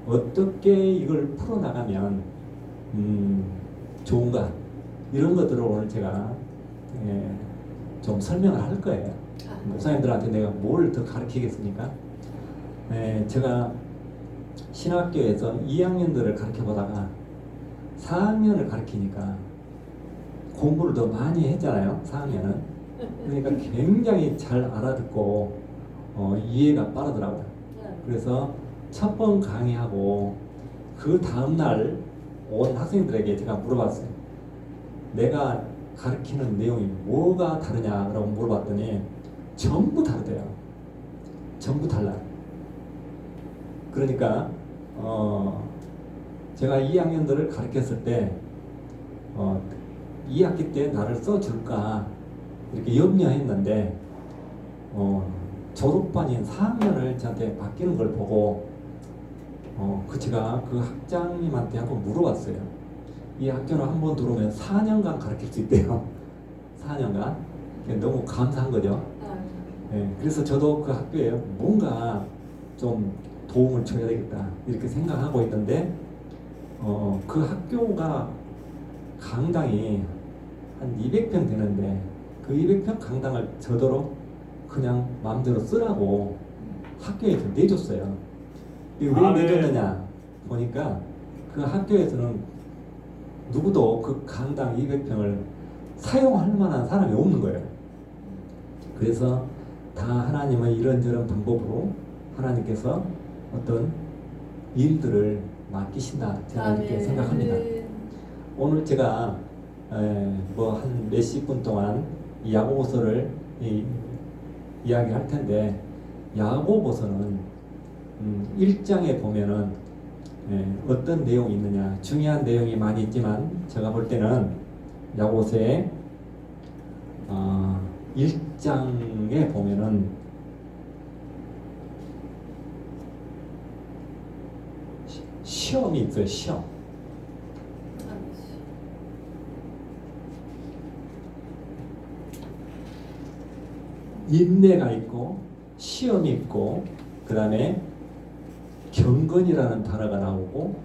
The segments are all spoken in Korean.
어떻게 이걸 풀어나가면 좋은가, 이런 것들을 오늘 제가 예, 좀 설명을 할 거예요. 목사님들한테 내가 뭘 더 가르치겠습니까? 제가 신학교에서 2학년들을 가르쳐 보다가 4학년을 가르치니까 공부를 더 많이 했잖아요. 4학년은. 그러니까 굉장히 잘 알아듣고 이해가 빠르더라고요. 그래서 첫 번 강의하고 그 다음날 온 학생들에게 제가 물어봤어요. 내가 가르치는 내용이 뭐가 다르냐라고 물어봤더니 전부 다르대요. 전부 달라요. 그러니까 제가 2학년들을 가르쳤을 때 2학기 때 나를 써줄까 이렇게 염려했는데 졸업반인 4학년을 저한테 바뀌는 걸 보고 제가 그 학장님한테 한번 물어봤어요. 이 학교는 한번 들어오면 4년간 가르칠 수 있대요. 4년간. 너무 감사한 거죠. 네, 그래서 저도 그 학교에 뭔가 좀 도움을 줘야 되겠다 이렇게 생각하고 있는데 그 학교가 강당이 한 200평 되는데 그 200평 강당을 저더러 그냥 마음대로 쓰라고 학교에서 내줬어요. 왜 내줬느냐 보니까 그 학교에서는 누구도 그 강당 200평을 사용할 만한 사람이 없는 거예요. 그래서 다 하나님의 이런저런 방법으로 하나님께서 어떤 일들을 맡기신다, 저는 이렇게 생각합니다. 오늘 제가 뭐 한 몇십 분 동안 이 야고보서를 이야기할 텐데, 야고보서는 1장에 보면은 어떤 내용이 있느냐, 중요한 내용이 많이 있지만 제가 볼 때는 야고보서의 1장에 보면은 시험이 있어요. 시험. 인내가 있고 시험이 있고 그 다음에 경건이라는 단어가 나오고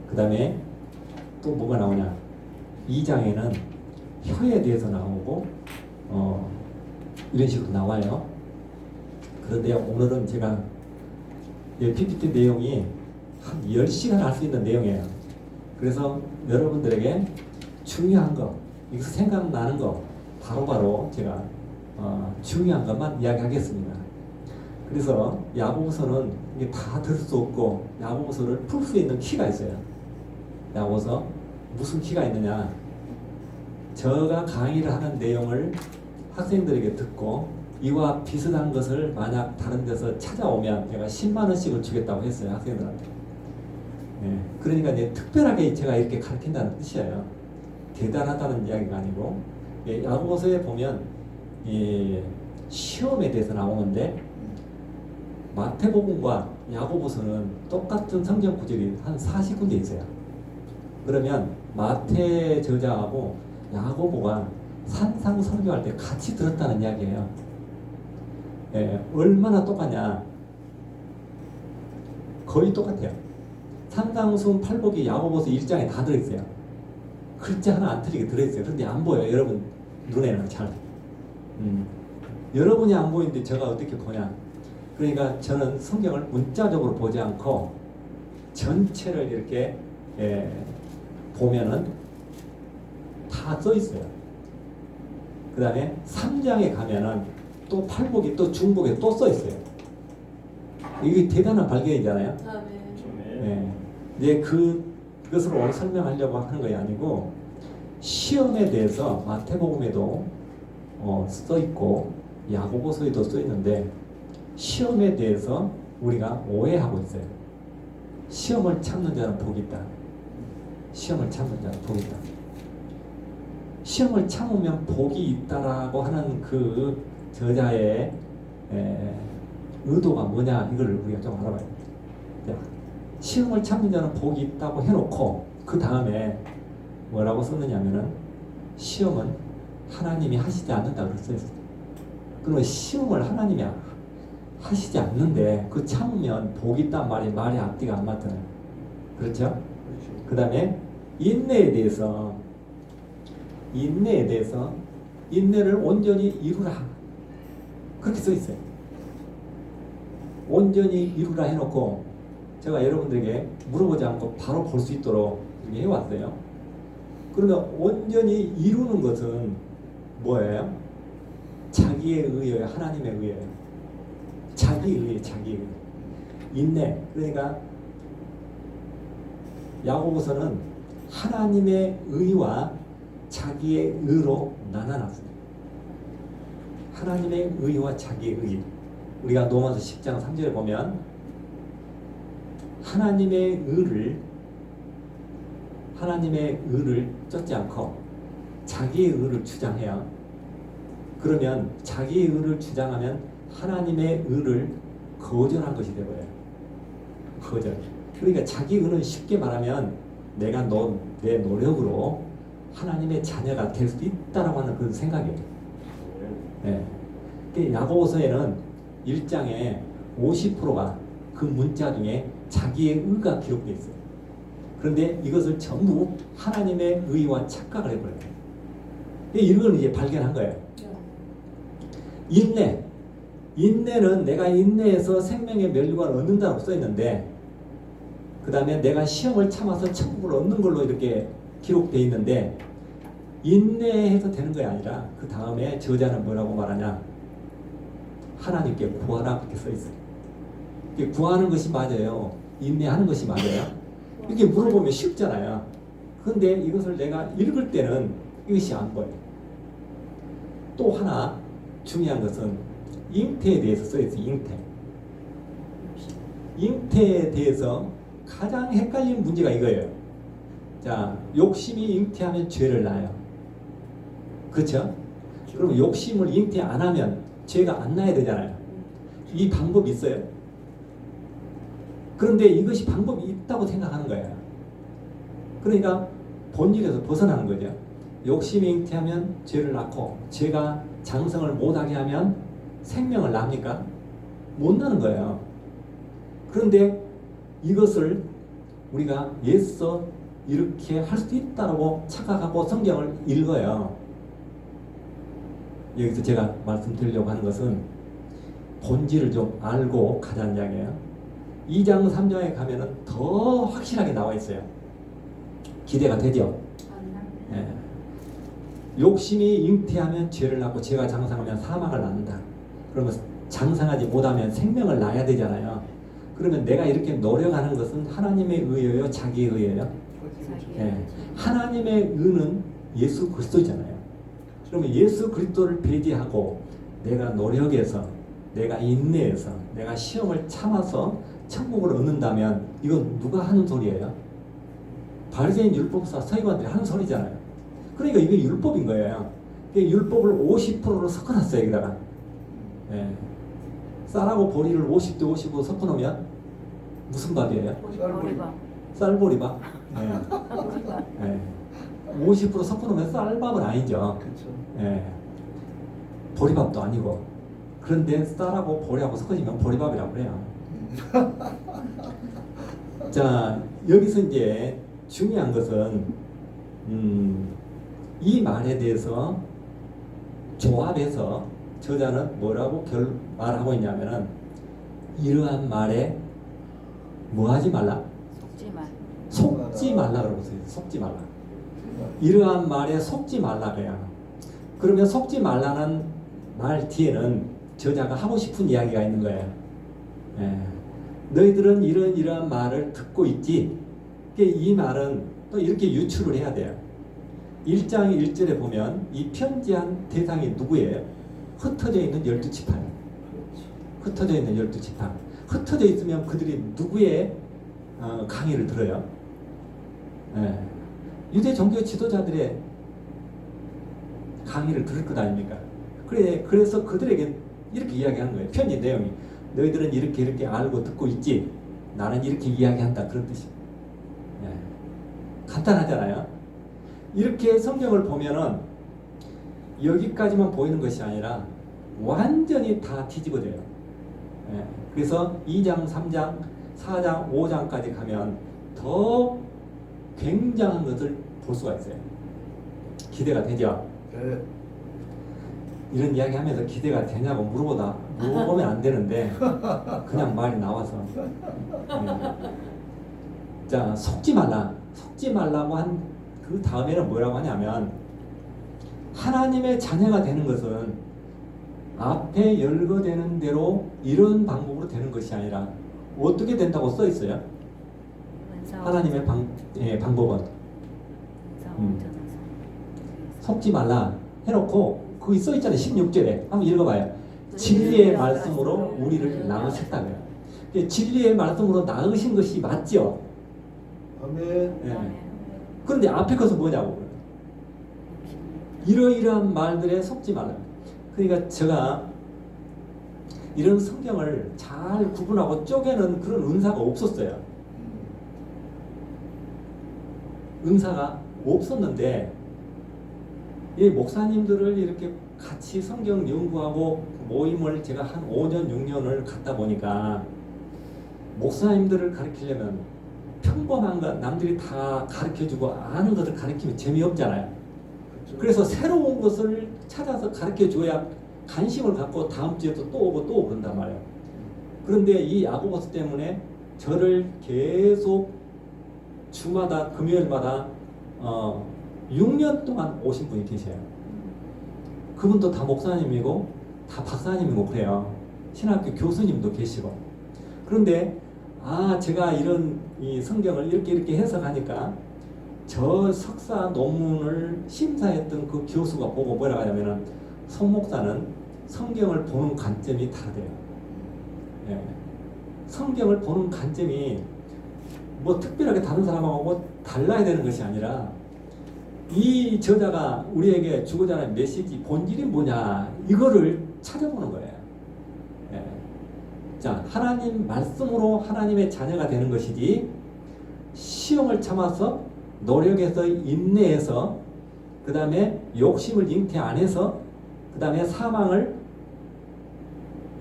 그 다음에 또 뭐가 나오냐, 2장에는 혀에 대해서 나오고 이런 식으로 나와요. 그런데 오늘은 제가 PPT 내용이 한 10시간 할 수 있는 내용이에요. 그래서 여러분들에게 중요한 거, 여기서 생각나는 거 바로바로 제가 중요한 것만 이야기하겠습니다. 그래서 야고보서는 이게 다 들을 수 없고 야고보서를 풀 수 있는 키가 있어요. 야고보서 무슨 키가 있느냐, 제가 강의를 하는 내용을 학생들에게 듣고 이와 비슷한 것을 만약 다른 데서 찾아오면 제가 10만 원씩을 주겠다고 했어요, 학생들한테. 그러니까 이제 특별하게 제가 이렇게 가르친다는 뜻이에요. 대단하다는 이야기가 아니고, 야고보서에 보면 시험에 대해서 나오는데 마태복음과 야고보서는 똑같은 성경 구절이 한 40군데 있어요. 그러면 마태 저자하고 야고보가 산상 설교할 때 같이 들었다는 이야기예요. 얼마나 똑같냐, 거의 똑같아요. 산상순 팔복이 야고보서 1장에 다 들어있어요. 글자 하나 안 틀리게 들어있어요. 그런데 안 보여요, 여러분 눈에는 잘. 여러분이 안 보이는데 제가 어떻게 보냐. 그러니까 저는 성경을 문자적으로 보지 않고 전체를 이렇게 보면은 다 써 있어요. 그 다음에 3장에 가면은 또 팔복이 또 중복에 또 써 있어요. 이게 대단한 발견이잖아요. 네. 그것을 오늘 설명하려고 하는 것이 아니고, 시험에 대해서 마태복음에도 써 있고 야고보서에도 써 있는데, 시험에 대해서 우리가 오해하고 있어요. 시험을 참는 자는 복이 있다. 시험을 참는 자는 복이 있다. 시험을 참으면 복이 있다라고 하는 그 저자의 의도가 뭐냐, 이걸 우리가 좀 알아봐야 돼요. 시험을 참는 자는 복이 있다고 해놓고 그 다음에 뭐라고 썼느냐면은, 시험은 하나님이 하시지 않는다 그랬어요. 그러면 시험을 하나님이 하시지 않는데 그 참으면 복이 있단 말이 앞뒤가 안 맞잖아요. 그렇죠? 그 다음에 인내에 대해서 인내를 온전히 이루라 그렇게 써 있어요. 온전히 이루라 해놓고 제가 여러분들에게 물어보지 않고 바로 볼 수 있도록 이렇게 해왔어요. 그러면 온전히 이루는 것은 뭐예요? 자기에 의해요? 하나님에 의해요? 자기에 의해, 자기에 의해. 인내. 그러니까 야고보서는 하나님의 의와 자기의 의로 나눠놨어요. 하나님의 의와 자기의 의. 우리가 로마서 10장 3절에 보면 하나님의 의를 쫓지 않고 자기의 의를 주장해요. 그러면 자기의 의를 주장하면 하나님의 의를 거절한 것이 되어요. 거절. 그러니까 자기 의는 쉽게 말하면 내가 내 노력으로 하나님의 자녀가 될 수도 있다라고 하는 그런 생각이에요. 네. 야고보서에는 1장에 50%가 그 문자 중에 자기의 의가 기록되어 있어요. 그런데 이것을 전부 하나님의 의와 착각을 해버려요. 이걸 이제 발견한 거예요. 인내는 내가 인내해서 생명의 면류관을 얻는다고 써있는데 그 다음에 내가 시험을 참아서 천국을 얻는 걸로 이렇게 기록되어 있는데 인내해서 되는 게 아니라 그 다음에 저자는 뭐라고 말하냐, 하나님께 구하라 그렇게 써있어요. 구하는 것이 맞아요? 인내하는 것이 맞아요? 이렇게 물어보면 쉽잖아요. 그런데 이것을 내가 읽을 때는 이것이 안 보여요. 또 하나 중요한 것은 잉태에 대해서 써있어요. 잉태에 대해서 가장 헷갈리는 문제가 이거예요. 자, 욕심이 잉태하면 죄를 낳아요. 그렇죠? 그럼 욕심을 잉태 안 하면 죄가 안 나야 되잖아요. 이 방법이 있어요. 그런데 이것이 방법이 있다고 생각하는 거예요. 그러니까 본질에서 벗어나는 거죠. 욕심이 잉태하면 죄를 낳고 죄가 장성을 못하게 하면 생명을 납니까? 못 나는 거예요. 그런데 이것을 우리가 예서 이렇게 할 수도 있다고 착각하고 성경을 읽어요. 여기서 제가 말씀드리려고 하는 것은 본질을 좀 알고 가자는 이야기예요. 2장 3장에 가면은 더 확실하게 나와 있어요. 기대가 되죠? 네. 욕심이 잉태하면 죄를 낳고 죄가 장성하면 사망을 낳는다. 그러면 장성하지 못하면 생명을 낳아야 되잖아요. 그러면 내가 이렇게 노력하는 것은 하나님의 의예요? 자기의 의예요? 네. 하나님의 의는 예수 그리스도잖아요. 그러면 예수 그리스도를 배제하고 내가 노력해서 내가 인내해서 내가 시험을 참아서 천국을 얻는다면 이건 누가 하는 소리예요? 바리새인 율법사 서기관들이 하는 소리잖아요. 그러니까 이게 율법인 거예요. 율법을 50%로 섞어놨어요. 여기다가 예. 쌀하고 보리를 50대 50으로 섞어놓으면 무슨 밥이에요? 쌀보리밥. 예. 예. 50% 섞어놓으면 쌀밥은 아니죠. 예. 보리밥도 아니고. 그런데 쌀하고 보리하고 섞어지면 보리밥이라고 그래요. 자, 여기서 이제 중요한 것은 이 말에 대해서 조합해서 저자는 뭐라고 말하고 있냐면은 이러한 말에 뭐 하지 말라? 속지 말라 그러고 있어요. 속지 말라. 이러한 말에 속지 말라 그래요. 그러면 속지 말라는 말 뒤에는 저자가 하고 싶은 이야기가 있는 거예요. 예. 너희들은 이러한 말을 듣고 있지. 이 말은 또 이렇게 유추를 해야 돼요. 1장 1절에 보면 이 편지한 대상이 누구예요? 흩어져 있는 12지파. 흩어져 있는 12지파. 흩어져 있으면 그들이 누구의 강의를 들어요? 예. 유대 종교 지도자들의 강의를 들을 것 아닙니까? 그래서 그들에게 이렇게 이야기하는 거예요. 편지 내용이 너희들은 이렇게 알고 듣고 있지. 나는 이렇게 이야기한다. 그런 뜻이에요. 예. 간단하잖아요. 이렇게 성경을 보면은 여기까지만 보이는 것이 아니라 완전히 다 뒤집어져요. 예. 그래서 2장, 3장, 4장, 5장까지 가면 더 굉장한 것을 볼 수가 있어요. 기대가 되죠? 네. 이런 이야기 하면서 기대가 되냐고 물어보면 안 되는데 그냥 말이 나와서 자, 속지 말라고 한 그 다음에는 뭐라고 하냐면 하나님의 자녀가 되는 것은 앞에 열거되는 대로 이런 방법으로 되는 것이 아니라 어떻게 된다고 써 있어요? 하나님의 방법은 속지 말라 해놓고 거기 써 있잖아요. 16절에 한번 읽어봐요. 진리의 말씀으로 우리를 낳으셨다고요. 진리의 말씀으로 낳으신 것이 맞죠? 아멘. 예. 그런데 앞에 것은 뭐냐고. 이러이러한 말들에 속지 말라. 그러니까 제가 이런 성경을 잘 구분하고 쪼개는 그런 은사가 없었어요. 은사가 없었는데 이 목사님들을 이렇게 같이 성경 연구하고 모임을 제가 한 5년, 6년을 갔다 보니까 목사님들을 가르치려면 평범한 것 남들이 다 가르쳐주고 아는 것을 가르치면 재미없잖아요. 그래서 새로운 것을 찾아서 가르쳐줘야 관심을 갖고 다음 주에도 또 오고 또 오고 그런단 말이에요. 그런데 이 야고보서 때문에 저를 계속 주마다 금요일마다 6년 동안 오신 분이 계셔요. 그분도 다 목사님이고 다 박사님이고 그래요. 신학교 교수님도 계시고. 그런데 제가 이런 이 성경을 이렇게 해석하니까 저 석사 논문을 심사했던 그 교수가 보고 뭐라고 하냐면은 송 목사는 성경을 보는 관점이 다르대요. 예. 성경을 보는 관점이 뭐 특별하게 다른 사람하고 달라야 되는 것이 아니라 이 저자가 우리에게 주고자 하는 메시지 본질이 뭐냐 이거를 찾아보는 거예요. 예. 자, 하나님 말씀으로 하나님의 자녀가 되는 것이지 시험을 참아서 노력해서 인내해서 그 다음에 욕심을 잉태 안 해서 그 다음에 사망을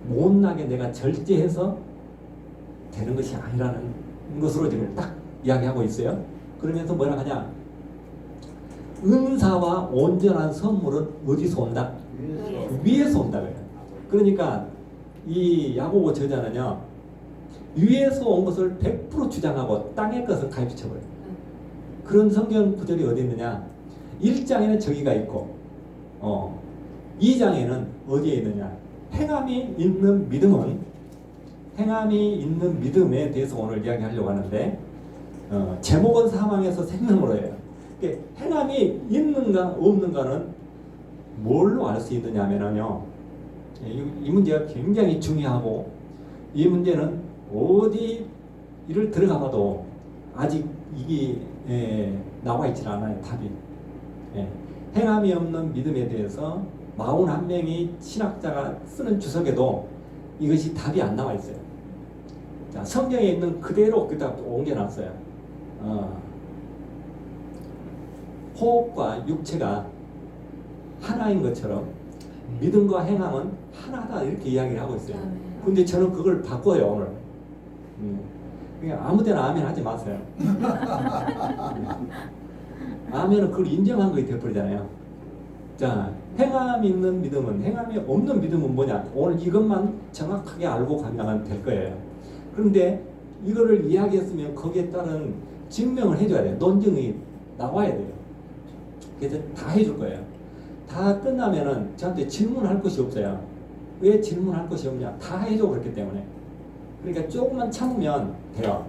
못나게 내가 절제해서 되는 것이 아니라는 것으로 지금 딱 이야기하고 있어요. 그러면서 뭐라 하냐, 은사와 온전한 선물은 어디서 온다? 위에서 온다. 그러니까 이 야고보 저자는요, 위에서 온 것을 100% 주장하고 땅의 것은 가입시켜버려요. 그런 성경 구절이 어디 있느냐, 1장에는 저기가 있고 2장에는 어디에 있느냐, 행함이 있는 믿음에 대해서 오늘 이야기하려고 하는데 제목은 사망에서 생명으로 해요. 그러니까 행함이 있는가 없는가는 뭘로 알 수 있느냐 하면요, 이 문제가 굉장히 중요하고 이 문제는 어디 이를 들어가 봐도 아직 이게 나와 있질 않아요. 답이. 행함이 없는 믿음에 대해서 41명이 신학자가 쓰는 주석에도 이것이 답이 안 나와 있어요. 자, 성경에 있는 그대로 그다 옮겨놨어요. 호흡과 육체가 하나인 것처럼 믿음과 행함은 하나다 이렇게 이야기를 하고 있어요. 근데 저는 그걸 바꿔요 오늘. 그러니까 아무데나 아멘 하지 마세요. 아멘은 그걸 인정한 것이 되어버리잖아요. 자, 행함이 있는 믿음은, 행함이 없는 믿음은 뭐냐, 오늘 이것만 정확하게 알고 가면 될 거예요. 그런데 이거를 이야기했으면 거기에 따른 증명을 해줘야 돼요. 논증이 나와야 돼요. 그래서 다 해줄 거예요. 다 끝나면은 저한테 질문할 것이 없어요. 왜 질문할 것이 없냐, 다 해줘 그렇기 때문에. 그러니까 조금만 참으면 돼요.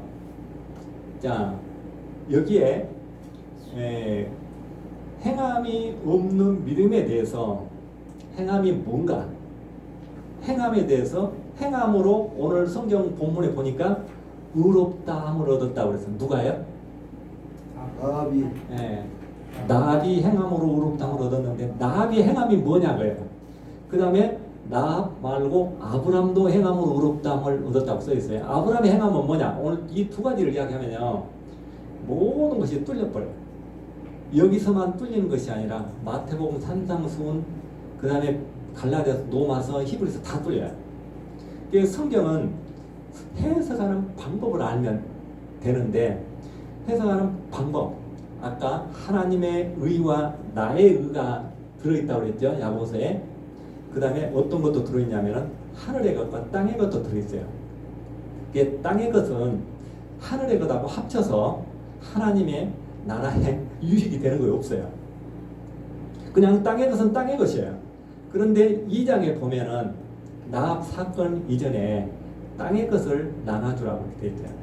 자, 여기에 행함이 없는 믿음에 대해서, 행함이 뭔가, 행함에 대해서, 행함으로 오늘 성경 본문에 보니까 의롭다함을 얻었다고 그랬어요. 누가요? 나비. 나비 행함으로 의롭다함을 얻었는데, 나비 행함이 뭐냐고요. 그 다음에 나 말고 아브람도 행함으로 의롭다함을 얻었다고 써 있어요. 아브람의 행함은 뭐냐? 오늘 이 두 가지를 이야기하면요, 모든 것이 뚫려버려요. 여기서만 뚫리는 것이 아니라 마태복음, 산상수훈, 그 다음에 갈라디아서, 로마서, 히브리서 다 뚫려요. 그 성경은 해석하는 방법을 알면 되는데 해석하는 방법 아까 하나님의 의와 나의 의가 들어있다고 그랬죠. 야고보서에. 그 다음에 어떤 것도 들어있냐면은 하늘의 것과 땅의 것도 들어있어요. 그 땅의 것은 하늘의 것하고 합쳐서 하나님의 나라에 유익이 되는 거 없어요. 그냥 땅의 것은 땅의 것이에요. 그런데 2장에 보면은 나합 사건 이전에 땅의 것을 나눠주라고 이렇게 되어 있어요.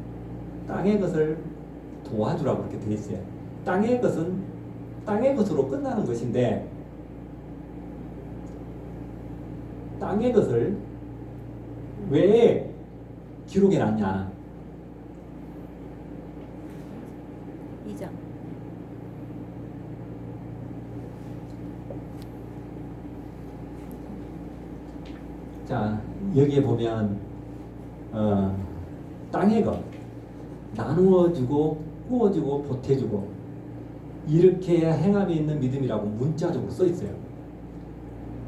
땅의 것을 도와주라고 이렇게 되어 있어요. 땅의 것은 땅의 것으로 끝나는 것인데 땅의 것을 왜 기록해 놨냐? 2장. 자, 여기에 보면 땅의 것 나누어주고 꾸어주고 보태주고 이렇게 행함이 있는 믿음이라고 문자적으로 써 있어요.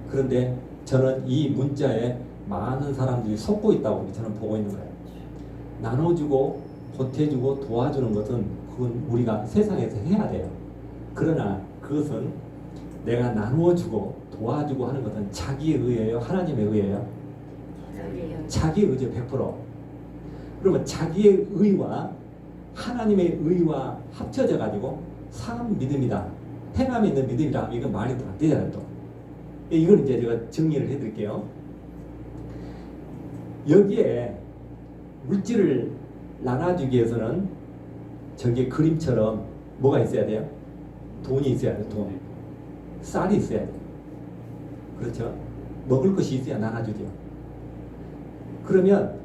그런데 저는 이 문자에 많은 사람들이 속고 있다고 저는 보고 있는 거예요. 나눠주고 보태주고 도와주는 것은 그건 우리가 세상에서 해야 돼요. 그러나 그것은 내가 나누어주고 도와주고 하는 것은 자기의 의예요? 하나님의 의예요? 자기의 의죠. 100%. 그러면 자기의 의와 하나님의 의와 합쳐져 가지고 산 믿음이다. 행함이 있는 믿음이다. 이건 말이 안 되잖아요. 또. 이건 이제 제가 정리를 해드릴게요. 여기에 물질을 나눠주기 위해서는 저기 그림처럼 뭐가 있어야 돼요? 돈이 있어야 돼요. 돈. 쌀이 있어야 돼요. 그렇죠? 먹을 것이 있어야 나눠주죠. 그러면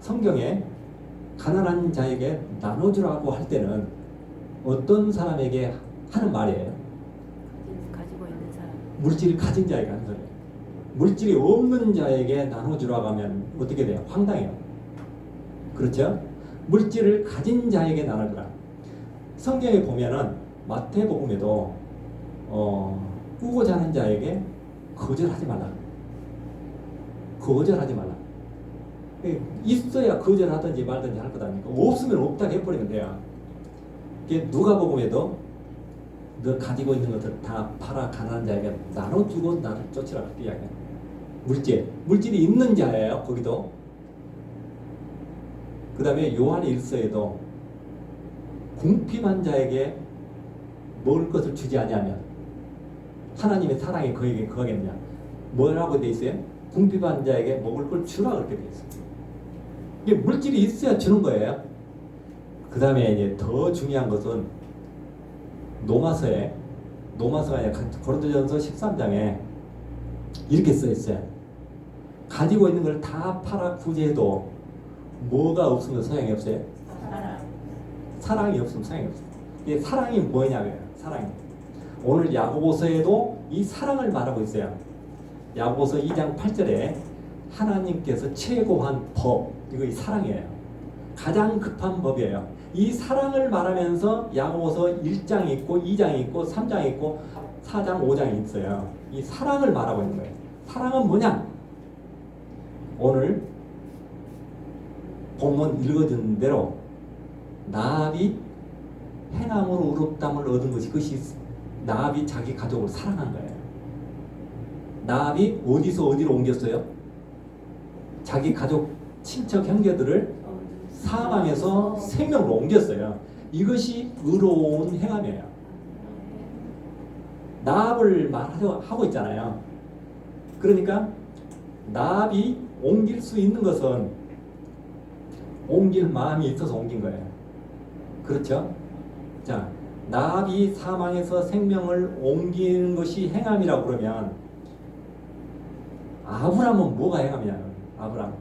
성경에 가난한 자에게 나눠주라고 할 때는 어떤 사람에게 하는 말이에요? 가지고 있는 사람. 물질을 가진 자에게 하는 소리예요. 물질이 없는 자에게 나눠주라고 하면 어떻게 돼요? 황당해요. 그렇죠? 물질을 가진 자에게 나눠주라. 성경에 보면은 마태복음에도 꾸고자 하는 자에게 거절하지 말라. 거절하지 말라. 있어야 거절하든지 말든지 할 것 아닙니까? 없으면 없다고 해버리면 돼요. 누가복음에도 너 가지고 있는 것을 다 팔아 가난한 자에게 나눠주고 나를 쫓으라 그렇게 이야기해요. 물질이 있는 자예요. 거기도. 그 다음에 요한의 일서에도 궁핍한 자에게 먹을 것을 주지 아니하면 하나님의 사랑이 그에게 거하겠느냐. 뭐라고 돼 있어요? 궁핍한 자에게 먹을 걸 주라 그렇게 돼 있어요. 이게 물질이 있어야 주는 거예요. 그 다음에 이제 더 중요한 것은 노마서가 아니라 고린도전서 13장에 이렇게 써 있어요. 가지고 있는 걸 다 팔아 구제해도 뭐가 없으면 소용이 없어요? 사랑이 없으면 소용이 없어요. 이게 사랑이 뭐냐고요? 사랑이. 오늘 야고보서에도 이 사랑을 말하고 있어요. 야고보서 2장 8절에 하나님께서 최고한 법, 이거 이 사랑이에요. 가장 급한 법이에요. 이 사랑을 말하면서 야고보서 1장이 있고 2장이 있고 3장이 있고 4장 5장이 있어요. 이 사랑을 말하고 있는 거예요. 사랑은 뭐냐? 오늘 본문 읽어준 대로 나합이 행함으로 의롭다함을 얻은 것이 그것이 나합이 자기 가족을 사랑한 거예요. 나합이 어디서 어디로 옮겼어요? 자기 가족 친척 형제들을 사망에서 생명으로 옮겼어요. 이것이 의로운 행함이에요. 나합을 말하고 있잖아요. 그러니까 나합이 옮길 수 있는 것은 옮길 마음이 있어서 옮긴 거예요. 그렇죠? 자, 나합이 사망에서 생명을 옮기는 것이 행함이라고 그러면 아브람은 뭐가 행함이냐? 아브람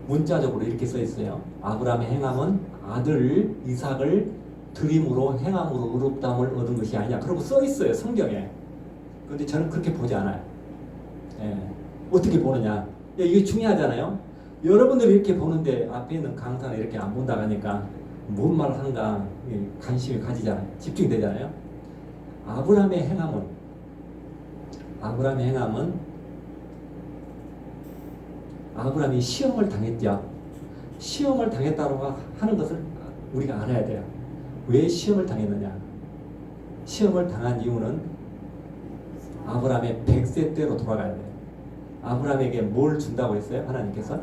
문자적으로 이렇게 써 있어요. 아브람의 행함은 아들 이삭을 드림으로 행함으로 의롭다함을 얻은 것이 아니냐. 그러고 써 있어요 성경에. 그런데 저는 그렇게 보지 않아요. 예. 어떻게 보느냐? 이게 중요하잖아요. 여러분들이 이렇게 보는데 앞에 있는 강사는 이렇게 안 본다고 하니까 뭔 말을 하는가 관심이 가지잖아요. 집중이 되잖아요. 아브람의 행함은 아브라함이 시험을 당했죠. 시험을 당했다고 하는 것을 우리가 알아야 돼요. 왜 시험을 당했느냐? 시험을 당한 이유는 아브라함의 100세 때로 돌아가야 돼요. 아브라함에게 뭘 준다고 했어요? 하나님께서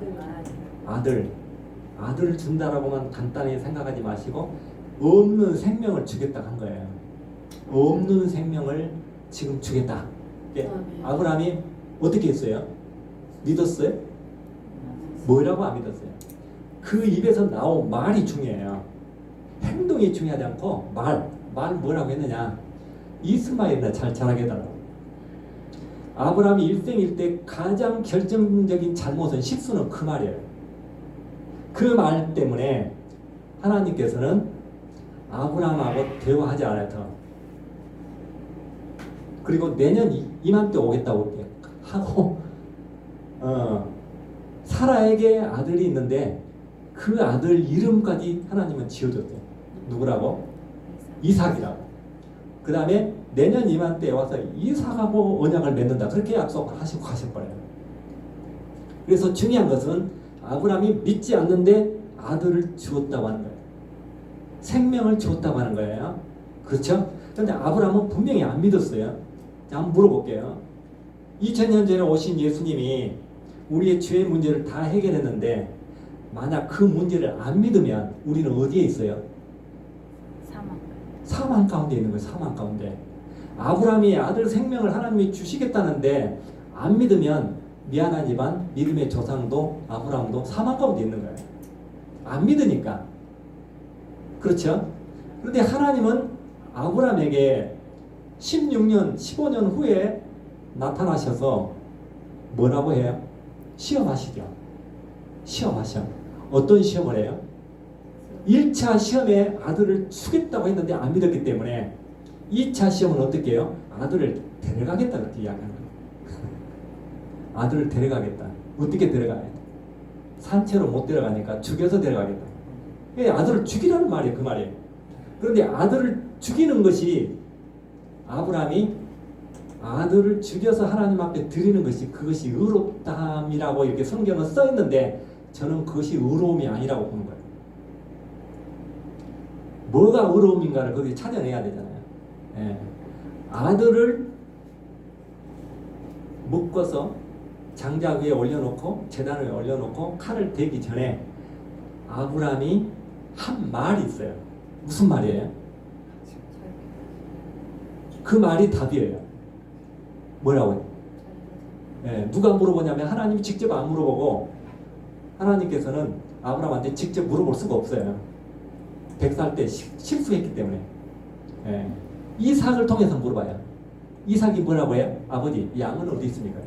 아들을 준다라고만 간단히 생각하지 마시고 없는 생명을 주겠다 한 거예요. 없는 생명을 지금 주겠다. 아브라함이 어떻게 했어요? 믿었어요? 뭐라고 안 믿었어요? 그 입에서 나온 말이 중요해요. 행동이 중요하지 않고 말 뭐라고 했느냐? 이스마엘이나 잘 자라게 해달라고. 아브라함이 일생일 때 가장 결정적인 잘못은 실수는 그 말이에요. 그 말 때문에 하나님께서는 아브라함하고 대화하지 않아요. 더. 그리고 내년 이맘때 오겠다고 하고 사라에게 아들이 있는데 그 아들 이름까지 하나님은 지어줬대요. 누구라고? 이삭이라고. 그 다음에 내년 이맘때에 와서 이삭하고 언약을 맺는다. 그렇게 약속을 하시고 가셔버려요. 그래서 중요한 것은 아브라함이 믿지 않는데 아들을 주었다고 하는 거예요. 생명을 주었다고 하는 거예요. 그렇죠? 그런데 아브라함은 분명히 안 믿었어요. 자, 한번 물어볼게요. 2000년 전에 오신 예수님이 우리의 죄의 문제를 다 해결했는데 만약 그 문제를 안 믿으면 우리는 어디에 있어요? 사망 가운데 있는 거예요. 사망 가운데. 아브라함이 아들 생명을 하나님이 주시겠다는데 안 믿으면 미안하지만 믿음의 조상도 아브라함도 사망 가운데 있는 거예요. 안 믿으니까. 그렇죠? 그런데 하나님은 아브라함에게 16년, 15년 후에 나타나셔서 뭐라고 해요? 시험하시죠. 시험하셔. 어떤 시험을 해요? 1차 시험에 아들을 주겠다고 했는데 안 믿었기 때문에 2차 시험은 어떻게 해요? 아들을 데려가겠다 그렇게 이야기하는 거예요. 아들을 데려가겠다. 어떻게 데려가요? 산채로 못 데려가니까 죽여서 데려가겠다. 아들을 죽이라는 말이에요. 그 말이에요. 그런데 아들을 죽이는 것이 아브라함이 아들을 죽여서 하나님 앞에 드리는 것이 그것이 의롭다함이라고 이렇게 성경은 써 있는데 저는 그것이 의로움이 아니라고 보는 거예요. 뭐가 의로움인가를 거기에 찾아내야 되잖아요. 예. 아들을 묶어서 장자 위에 올려놓고 제단 위에 올려놓고 칼을 대기 전에 아브라함이 한 말이 있어요. 무슨 말이에요? 그 말이 답이에요. 뭐라고요? 예, 누가 물어보냐면 하나님이 직접 안 물어보고 하나님께서는 아브라함한테 직접 물어볼 수가 없어요. 100살 때 실수했기 때문에. 예, 이삭을 통해서 물어봐요. 이삭이 뭐라고 해요? 아버지, 양은 어디 있습니까?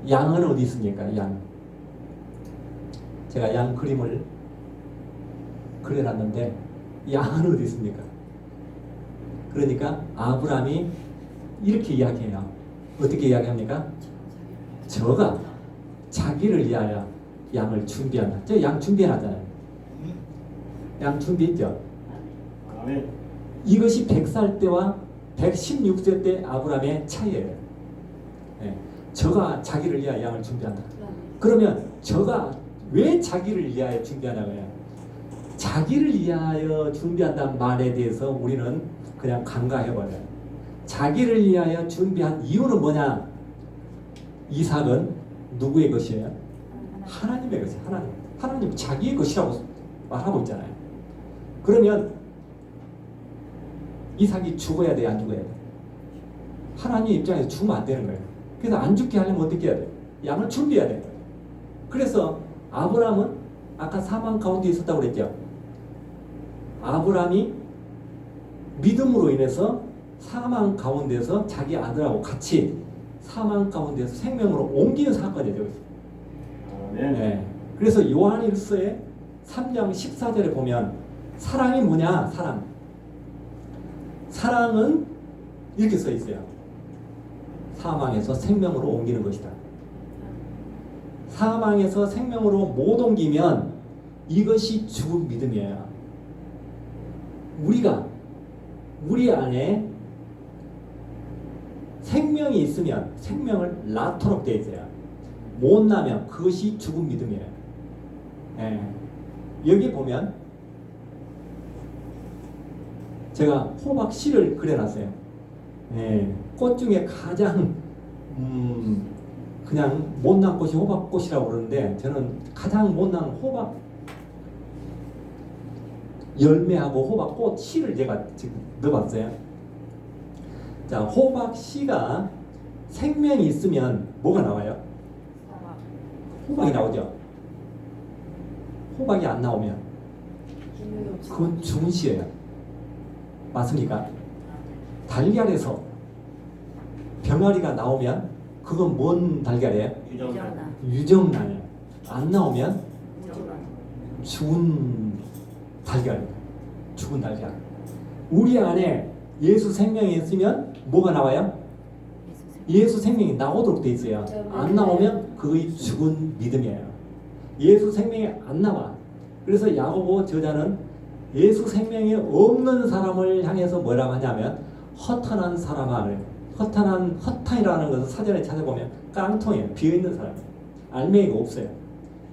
양은 어디 있습니까? 양. 제가 양 그림을 그려놨는데 양은 어디 있습니까? 그러니까 아브라함이 이렇게 이야기해요. 어떻게 이야기합니까? 저가 자기를 위하여 양을 준비한다. 저 양 준비해놨잖아요. 양 준비했죠? 아멘. 이것이 100살 때와 116세 때 아브라함의 차이예요. 네. 저가 자기를 위하여 양을 준비한다. 그러면 저가 왜 자기를 위하여 준비하냐고요? 자기를 위하여 준비한다는 말에 대해서 우리는 그냥 간과해버려요. 자기를 위하여 준비한 이유는 뭐냐? 이삭은 누구의 것이에요? 하나님의 것이에요. 하나님 자기의 것이라고 말하고 있잖아요. 그러면 이삭이 죽어야 돼, 안 죽어야 돼? 하나님 입장에서 죽으면 안 되는 거예요. 그래서 안 죽게 하려면 어떻게 해야 돼? 양을 준비해야 되는 거예요. 그래서 아브라함은 아까 사망 가운데 있었다고 그랬죠. 아브라함이 믿음으로 인해서 사망 가운데서 자기 아들하고 같이 사망 가운데서 생명으로 옮기는 사건이죠. 네. 그래서 요한일서의 3장 14절에 보면 사랑이 뭐냐? 사랑은 이렇게 써 있어요. 사망에서 생명으로 옮기는 것이다. 사망에서 생명으로 못 옮기면 이것이 죽은 믿음이에요. 우리 안에 생명이 있으면 생명을 낳도록 되어 있어요. 못나면 그것이 죽은 믿음이에요. 예. 여기 보면 제가 호박 씨를 그려놨어요. 예. 꽃 중에 가장 그냥 못난 꽃이 호박꽃이라고 그러는데 저는 가장 못난 호박 열매하고 호박꽃 씨를 제가 지금 넣어봤어요. 자, 호박 씨가 생명이 있으면 뭐가 나와요? 사막. 호박이 나오죠. 호박이 안 나오면 그건 죽은 씨예요. 맞습니까? 달걀에서 병아리가 나오면 그건 뭔 달걀이에요? 유정란. 유정란이에요. 안 나오면 무정란. 죽은 달걀, 죽은 달걀. 우리 안에 예수 생명이 있으면 뭐가 나와요? 예수 생명이 나오도록 돼 있어요. 안 나오면 그의 죽은 믿음이에요. 예수 생명이 안 나와. 그래서 야고보 저자는 예수 생명이 없는 사람을 향해서 뭐라고 하냐면 허탄한 사람아. 허탄이라는 것을 사전에 찾아보면 깡통이에요. 비어있는 사람. 알맹이가 없어요.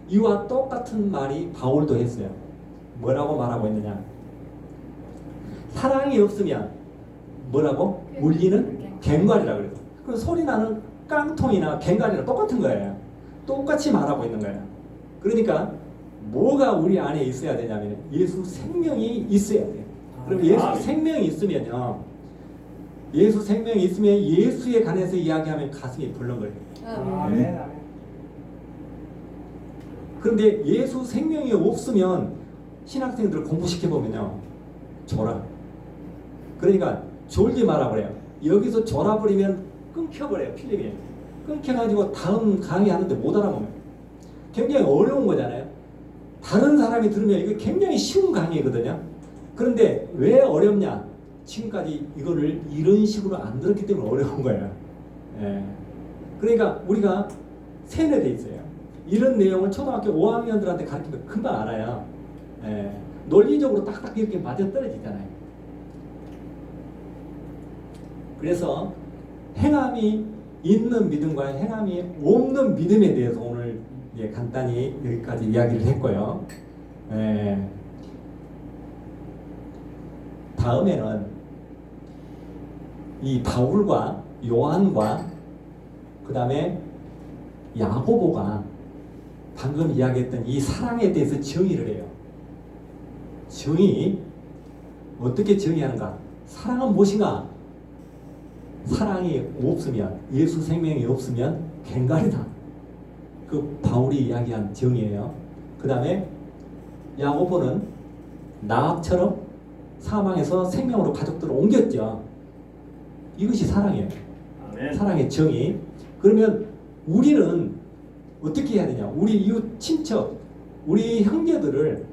이와 똑같은 말이 바울도 했어요. 뭐라고 말하고 있느냐? 사랑이 없으면 뭐라고? 울리는 갱갈이라고 그래요. 그럼 소리 나는 깡통이나 갱갈이랑 똑같은 거예요. 똑같이 말하고 있는 거예요. 그러니까 뭐가 우리 안에 있어야 되냐면 예수 생명이 있어야 돼요. 그럼 예수 생명이 있으면요. 예수 생명이 있으면 예수에 관해서 이야기하면 가슴이 벌렁거려요. 아멘. 아멘. 그런데 예수 생명이 없으면 신학생들을 공부시켜보면요. 졸아. 그러니까 졸지 마라 그래요. 여기서 졸아버리면 끊겨버려요. 필름이. 끊겨가지고 다음 강의하는데 못 알아보면 굉장히 어려운 거잖아요. 다른 사람이 들으면 이거 굉장히 쉬운 강의거든요. 그런데 왜 어렵냐? 지금까지 이거를 이런 식으로 안 들었기 때문에 어려운 거예요. 예. 그러니까 우리가 세뇌돼 있어요. 이런 내용을 초등학교 5학년들한테 가르치면 금방 알아요. 예. 논리적으로 딱딱 이렇게 맞아떨어지잖아요. 그래서 행함이 있는 믿음과 행함이 없는 믿음에 대해서 오늘 간단히 여기까지 이야기를 했고요. 예. 다음에는 이 바울과 요한과 그 다음에 야고보가 방금 이야기했던 이 사랑에 대해서 정의를 해요. 정의 어떻게 정의하는가? 사랑은 무엇인가? 사랑이 없으면 예수 생명이 없으면 갱갈이다. 그 바울이 이야기한 정의예요. 그 다음에 야고보는 나합처럼 사망에서 생명으로 가족들을 옮겼죠. 이것이 사랑이에요. 아멘. 사랑의 정의. 그러면 우리는 어떻게 해야 되냐? 우리 이웃 친척, 우리 형제들을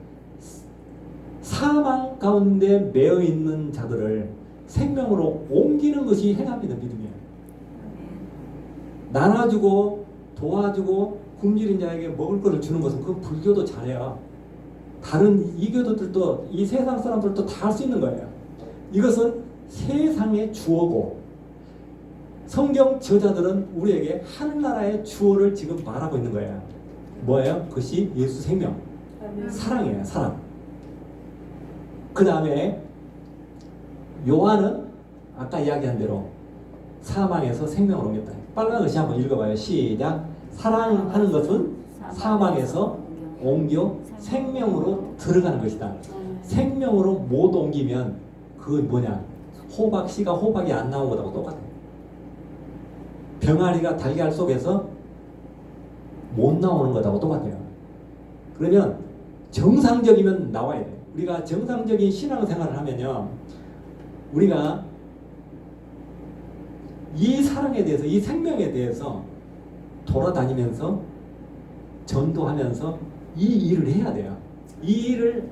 사망 가운데 매여 있는 자들을 생명으로 옮기는 것이 행함 있는 믿음이에요. 나눠주고 도와주고 굶주린 자에게 먹을 것을 주는 것은 그건 불교도 잘해요. 다른 이교도들도 이 세상 사람들도 다 할 수 있는 거예요. 이것은 세상의 주어고 성경 저자들은 우리에게 하늘나라의 주어를 지금 말하고 있는 거예요. 뭐예요? 그것이 예수 생명, 사랑이에요. 사랑. 그 다음에 요한은 아까 이야기한 대로 사망에서 생명으로 옮겼다. 빨간 글씨 한번 읽어봐요. 시작. 사랑하는 것은 사망에서 옮겨 생명으로 들어가는 것이다. 생명으로 못 옮기면 그건 뭐냐? 호박씨가 호박이 안 나온 것하고 똑같아요. 병아리가 달걀 속에서 못 나오는 것하고 똑같아요. 그러면 정상적이면 나와야 돼요. 우리가 정상적인 신앙생활을 하면요. 우리가 이 사랑에 대해서, 이 생명에 대해서 돌아다니면서 전도하면서 이 일을 해야 돼요. 이 일을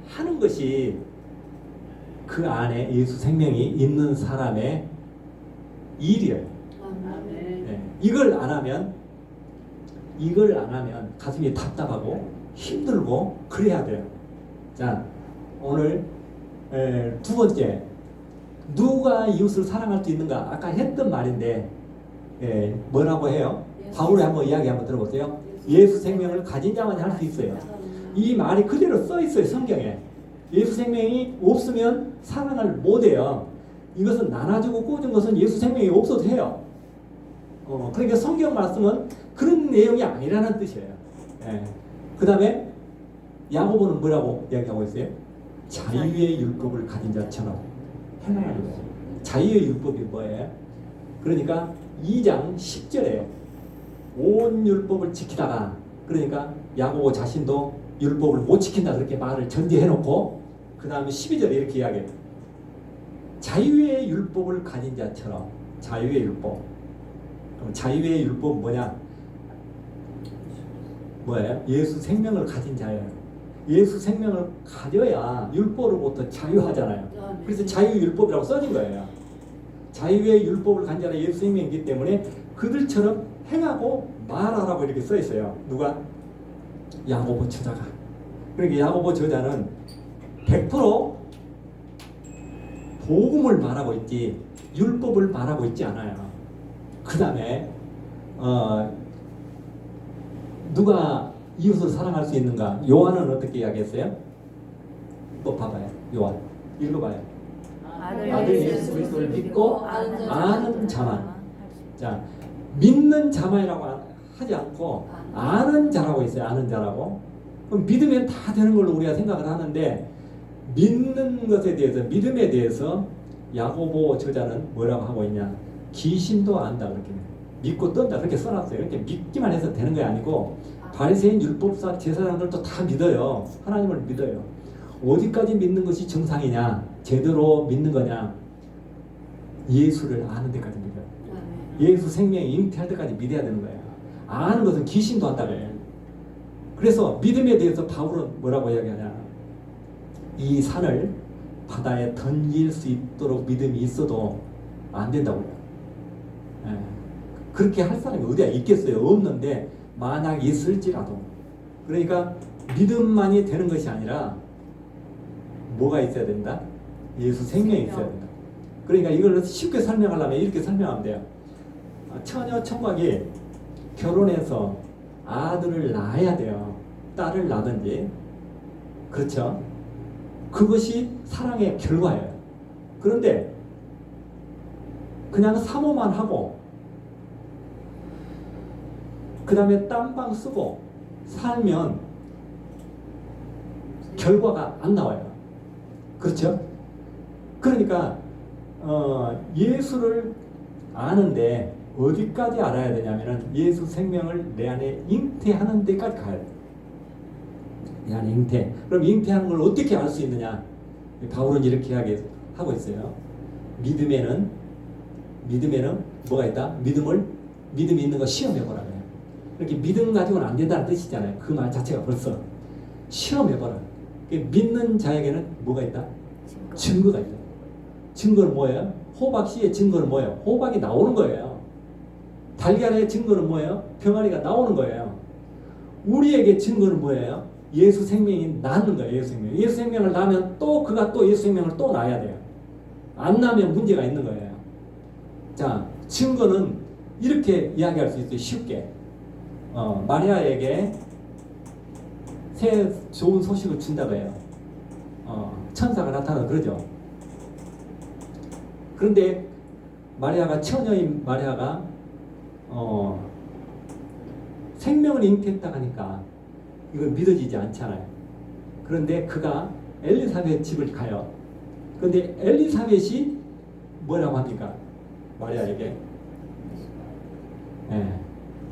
하는 것이 그 안에 예수 생명이 있는 사람의 일이에요. 네. 이걸 안 하면 가슴이 답답하고 힘들고 그래야 돼요. 자, 오늘 두 번째, 누가 이웃을 사랑할 수 있는가? 아까 했던 말인데 뭐라고 해요? 바울의 한번 이야기 한번 들어보세요. 예수 생명을 가진 자만이 할 수 있어요. 이 말이 그대로 써 있어요, 성경에. 예수 생명이 없으면 사랑을 못 해요. 이것은 나눠주고 꽂은 것은 예수 생명이 없어도 해요. 그러니까 성경 말씀은 그런 내용이 아니라는 뜻이에요. 예. 그 다음에 야고보는 뭐라고 이야기하고 있어요? 자유의 율법을 가진 자처럼 행하는 거예요. 자유의 율법이 뭐예요? 그러니까 2장 10절에 온 율법을 지키다가, 그러니까 야고보 자신도 율법을 못 지킨다 그렇게 말을 전제해놓고 그 다음에 12절에 이렇게 이야기해요. 자유의 율법을 가진 자처럼. 자유의 율법. 그럼 자유의 율법은 뭐예요? 예수 생명을 가진 자예요. 예수 생명을 가져야 율법으로부터 자유하잖아요. 그래서 자유율법이라고 써진 거예요. 자유의 율법을 가진 자라 예수 생명이기 때문에 그들처럼 행하고 말하라고 이렇게 써 있어요. 누가? 야고보 저자가. 그러니까 야고보 저자는 100% 복음을 말하고 있지 율법을 말하고 있지 않아요. 그 다음에 누가 이웃을 사랑할 수 있는가? 요한은 어떻게 이야기했어요? 또 봐봐요. 요한 읽어봐요. 아들 예수 그리스도를 믿고 아는 자만. 자, 믿는 자만이라고 하지 않고 아는 자라고 있어요. 아는 자라고. 그럼 믿으면 다 되는 걸로 우리가 생각을 하는데, 믿는 것에 대해서, 믿음에 대해서 야고보 저자는 뭐라고 하고 있냐? 귀신도 안다 그렇게. 믿고 떤다 그렇게 써놨어요. 이렇게 믿기만 해서 되는 게 아니고, 바리새인 율법사 제사장들도 다 믿어요. 하나님을 믿어요. 어디까지 믿는 것이 정상이냐? 제대로 믿는 거냐? 예수를 아는 데까지 믿어요. 예수 생명이 잉태할 때까지 믿어야 되는 거예요. 아는 것은 귀신도 한다 그래요. 그래서 믿음에 대해서 바울은 뭐라고 이야기하냐? 이 산을 바다에 던질 수 있도록 믿음이 있어도 안 된다고 그래요. 예. 그렇게 할 사람이 어디야 있겠어요? 없는데 만약 있을지라도. 그러니까 믿음만이 되는 것이 아니라 뭐가 있어야 된다? 예수 생명이 있어야 된다. 그러니까 이걸 쉽게 설명하려면 이렇게 설명하면 돼요. 처녀 청각이 결혼해서 아들을 낳아야 돼요. 딸을 낳든지. 그렇죠? 그것이 사랑의 결과예요. 그런데 그냥 사모만 하고 그 다음에 딴방 쓰고 살면 결과가 안 나와요. 그렇죠? 그러니까 예수를 아는데 어디까지 알아야 되냐면은 예수 생명을 내 안에 잉태하는 데까지 가야 돼요. 내 안에 잉태. 그럼 잉태하는 걸 어떻게 알 수 있느냐? 바울은 이렇게 이야기하고 있어요. 믿음에는 뭐가 있다? 믿음이 있는 거 시험해보라 그래요. 이렇게 믿음 가지고는 안 된다는 뜻이잖아요. 그 말 자체가 벌써 시험해보라. 믿는 자에게는 뭐가 있다? 증거가 있다. 증거는 뭐예요? 호박씨의 증거는 뭐예요? 호박이 나오는 거예요. 달걀의 증거는 뭐예요? 병아리가 나오는 거예요. 우리에게 증거는 뭐예요? 예수 생명이 낳는 거예요. 예수 생명. 예수 생명을 낳으면 또 그가 또 예수 생명을 또 낳아야 돼요. 안 낳으면 문제가 있는 거예요. 자, 증거는 이렇게 이야기할 수 있어요. 쉽게. 마리아에게 새 좋은 소식을 준다고 해요. 천사가 나타나 그러죠. 그런데 마리아가 처녀인 마리아가 생명을 잉태했다 하니까 이건 믿어지지 않잖아요. 그런데 그가 엘리사벳 집을 가요. 그런데 엘리사벳이 뭐라고 합니까? 마리아에게.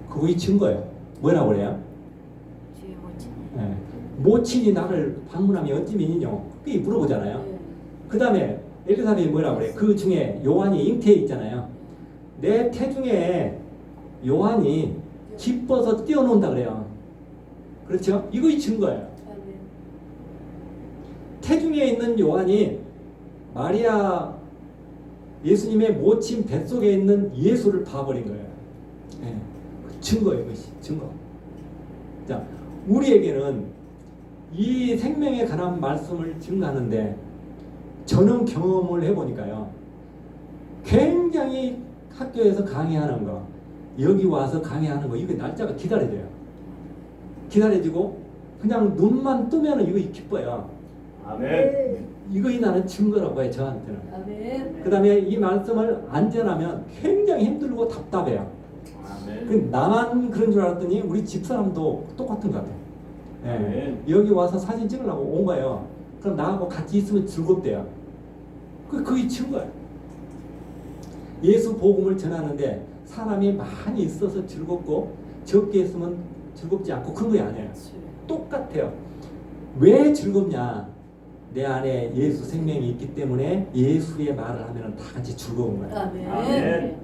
그거이 증거예요. 뭐라고 그래요? 주의 모친. 모친이 나를 방문하면 어찌미니뇨? 그게 물어보잖아요. 그 다음에 엘리사벳이 뭐라고 그래요? 그 중에 요한이 잉태해 있잖아요. 내 태중에 요한이 기뻐서 뛰어논다 그래요. 그렇죠? 이거이 증거예요. 태중에 있는 요한이 마리아 예수님의 모친 뱃속에 있는 예수를 봐버린 거예요. 증거예요. 이것이 증거. 자, 우리에게는 이 생명에 관한 말씀을 증거하는데 저는 경험을 해보니까요. 굉장히 학교에서 강의하는 거, 여기 와서 강의하는 거 이거 날짜가 기다려져요. 기다려지고 그냥 눈만 뜨면은 이거 기뻐요. 아멘. 이거 나는 증거라고 해요, 저한테는. 아멘. 그 다음에 이 말씀을 안 전하면 굉장히 힘들고 답답해요. 아멘. 그 나만 그런 줄 알았더니 우리 집사람도 똑같은 것 같아요. 예. 네. 여기 와서 사진 찍으려고 온 거예요. 그럼 나하고 같이 있으면 즐겁대요. 그게 증거예요. 예수 복음을 전하는데 사람이 많이 있어서 즐겁고 적게 있으면 즐겁지 않고 그런 게 아니에요. 똑같아요. 왜 즐겁냐? 내 안에 예수 생명이 있기 때문에 예수의 말을 하면 다 같이 즐거운 거예요. 아멘.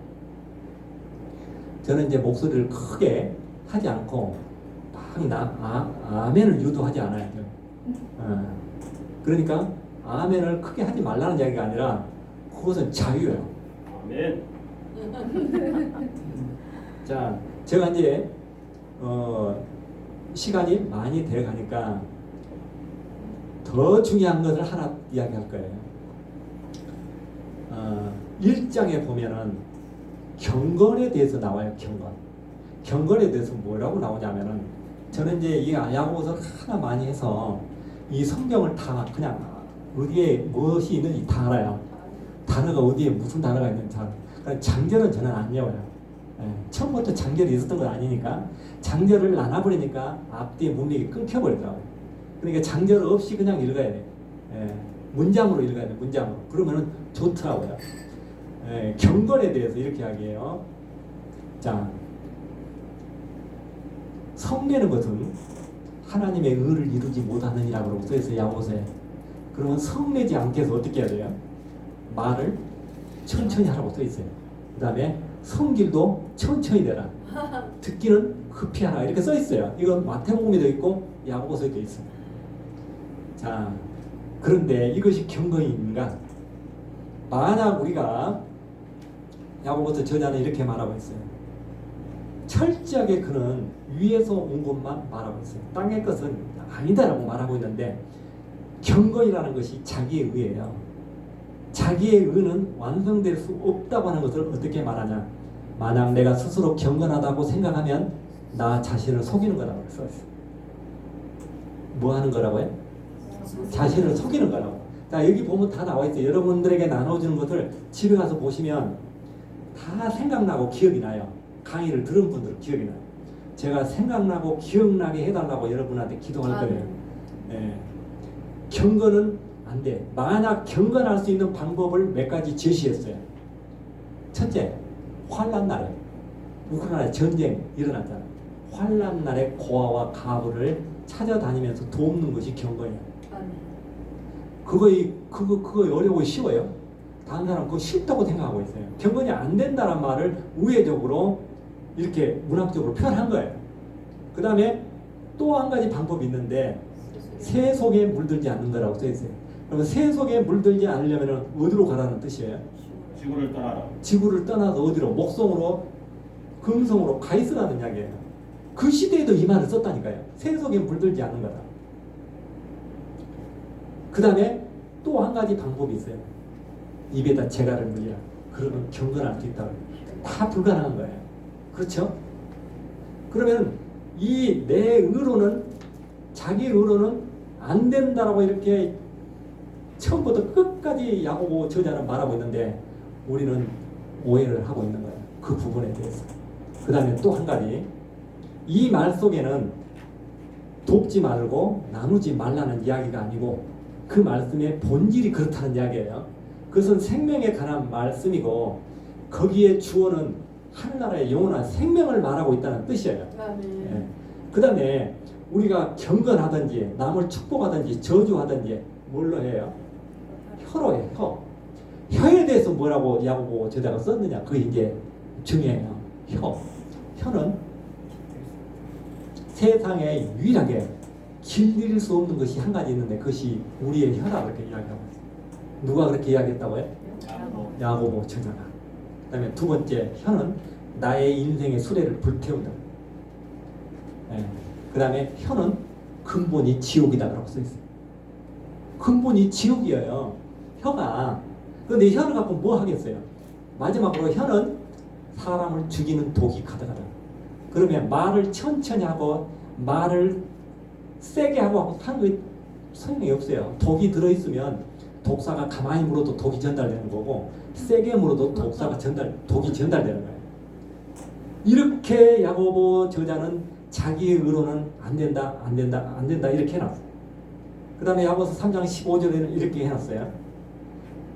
저는 이제 목소리를 크게 하지 않고 막 아멘을 유도하지 않아요. 그러니까 아멘을 크게 하지 말라는 이야기가 아니라 그것은 자유예요. 아멘. 자, 제가 이제 시간이 많이 돼 가니까 더 중요한 것을 하나 이야기할 거예요. 1장에 보면은 경건에 대해서 나와요. 경건에 대해서 뭐라고 나오냐면은 저는 이제 이 야고보서를 하나 많이 해서 이 성경을 다 그냥 어디에 무엇이 있는지 다 알아요. 단어가 어디에 무슨 단어가 있는지 다. 그러니까 장절은 저는 안 외워요. 처음부터 장절이 있었던 건 아니니까 장절을 나눠버리니까 앞뒤에 문맥이 끊겨버리더라고요. 그러니까 장절 없이 그냥 읽어야 돼. 문장으로 읽어야 돼. 문장으로. 그러면은 좋더라고요. 경건에 대해서 이렇게 이야기해요. 자, 성내는 것은 하나님의 의를 이루지 못하느니라고 써있어요. 야고보서에. 그러면 성내지 않게 해서 어떻게 해야 돼요? 말을 천천히 하라고 써있어요. 그 다음에 성길도 천천히 내라. 듣기는 급히 하라. 이렇게 써있어요. 이건 마태복음에도 있고 야고보서에도 있어요. 자, 그런데 이것이 경건인가? 만약 우리가 야고보서 저자는 이렇게 말하고 있어요. 철저하게 그는 위에서 온 것만 말하고 있어요. 땅의 것은 아니다라고 말하고 있는데 경건이라는 것이 자기의 의예요. 자기의 의는 완성될 수 없다고 하는 것을 어떻게 말하냐? 만약 내가 스스로 경건하다고 생각하면 나 자신을 속이는 거라고 써있어요. 뭐 하는 거라고요? 자신을 속이는 거라고. 자, 여기 보면 다 나와 있어요. 여러분들에게 나눠주는 것을 집에 가서 보시면 다 생각나고 기억이 나요. 강의를 들은 분들은 기억이 나요. 제가 생각나고 기억나게 해달라고 여러분한테 기도할 거예요. 경건은 안 돼. 만약 경건할 수 있는 방법을 몇 가지 제시했어요. 첫째, 환난 날에 우크라이나 전쟁 일어났잖아요. 환난 날에 고아와 가부를 찾아다니면서 돕는 것이 경건이에요. 그거 어려워 쉬워요? 다른 사람 그거 쉽다고 생각하고 있어요. 경건이 안 된다는 말을 우회적으로 이렇게 문학적으로 표현한 거예요. 그 다음에 또 한 가지 방법이 있는데 새 속에 물들지 않는 거라고 써 있어요. 그러면 새 속에 물들지 않으려면 어디로 가라는 뜻이에요? 지구를 떠나라. 지구를 떠나서 어디로? 목성으로, 금성으로 가 있으라는 이야기예요. 그 시대에도 이 말을 썼다니까요. 새 속에 물들지 않는 거다. 그 다음에 또 한 가지 방법이 있어요. 입에다 재갈을 물리라. 그러면 경건할 수 있다고. 다 불가능한 거예요. 그렇죠? 그러면 이 내 의로는, 자기 의로는 안 된다라고 이렇게 처음부터 끝까지 야고보 저자는 말하고 있는데 우리는 오해를 하고 있는 거예요. 그 부분에 대해서. 그 다음에 또 한 가지, 이 말 속에는 돕지 말고 나누지 말라는 이야기가 아니고 그 말씀의 본질이 그렇다는 이야기예요. 그것은 생명에 관한 말씀이고 거기에 주어는 하늘나라의 영원한 생명을 말하고 있다는 뜻이에요. 그 다음에 우리가 경건하든지 남을 축복하든지 저주하든지 뭘로 해요? 혀로 해요. 혀에 대해서 뭐라고 야고보 저자가 썼느냐? 그게 이제 중요해요. 혀는 세상에 유일하게 길들일 수 없는 것이 한 가지 있는데 그것이 우리의 혀라고 이렇게 이야기하고 있어요. 누가 그렇게 이야기했다고요? 야고보 저자가. 그 다음에 두 번째, 혀는 나의 인생의 수레를 불태운다. 그 다음에 혀는 근본이 지옥이다 라고 써있어요. 근본이 지옥이에요. 혀가. 그런데 혀를 갖고 뭐 하겠어요? 마지막으로 혀는 사람을 죽이는 독이 가득하다. 그러면 말을 천천히 하고 말을 세게 하고 하는 거 소용이 없어요. 독이 들어있으면 독사가 가만히 물어도 독이 전달되는 거고 세게 물어도 독이 전달되는 거예요. 이렇게 야고보 저자는 자기의 의로는 안 된다 이렇게 해놨어요. 그 다음에 야고보서 3장 15절에는 이렇게 해놨어요.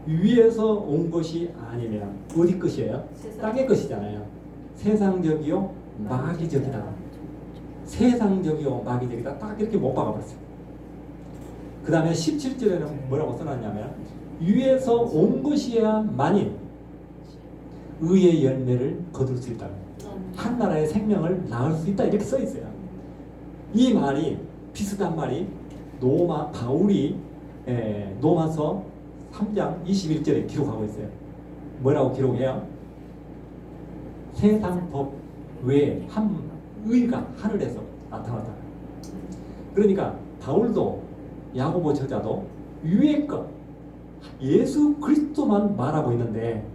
위에서 온 것이 아니면 어디 것이에요? 땅의 것이잖아요. 세상적이요 마귀적이다. 세상적이요 마귀적이다. 딱 이렇게 못 박아버렸어요. 그 다음에 17절에는 뭐라고 써놨냐면 위에서 온 것이야만이 의의 열매를 거둘 수 있다. 한 나라의 생명을 낳을 수 있다 이렇게 써 있어요. 이 말이 비슷한 말이 바울이 로마서 3장 21절에 기록하고 있어요. 뭐라고 기록해요? 세상 법 외에 한 의가 하늘에서 나타났다. 그러니까 바울도 야고보 저자도 위의 것 예수 그리스도만 말하고 있는데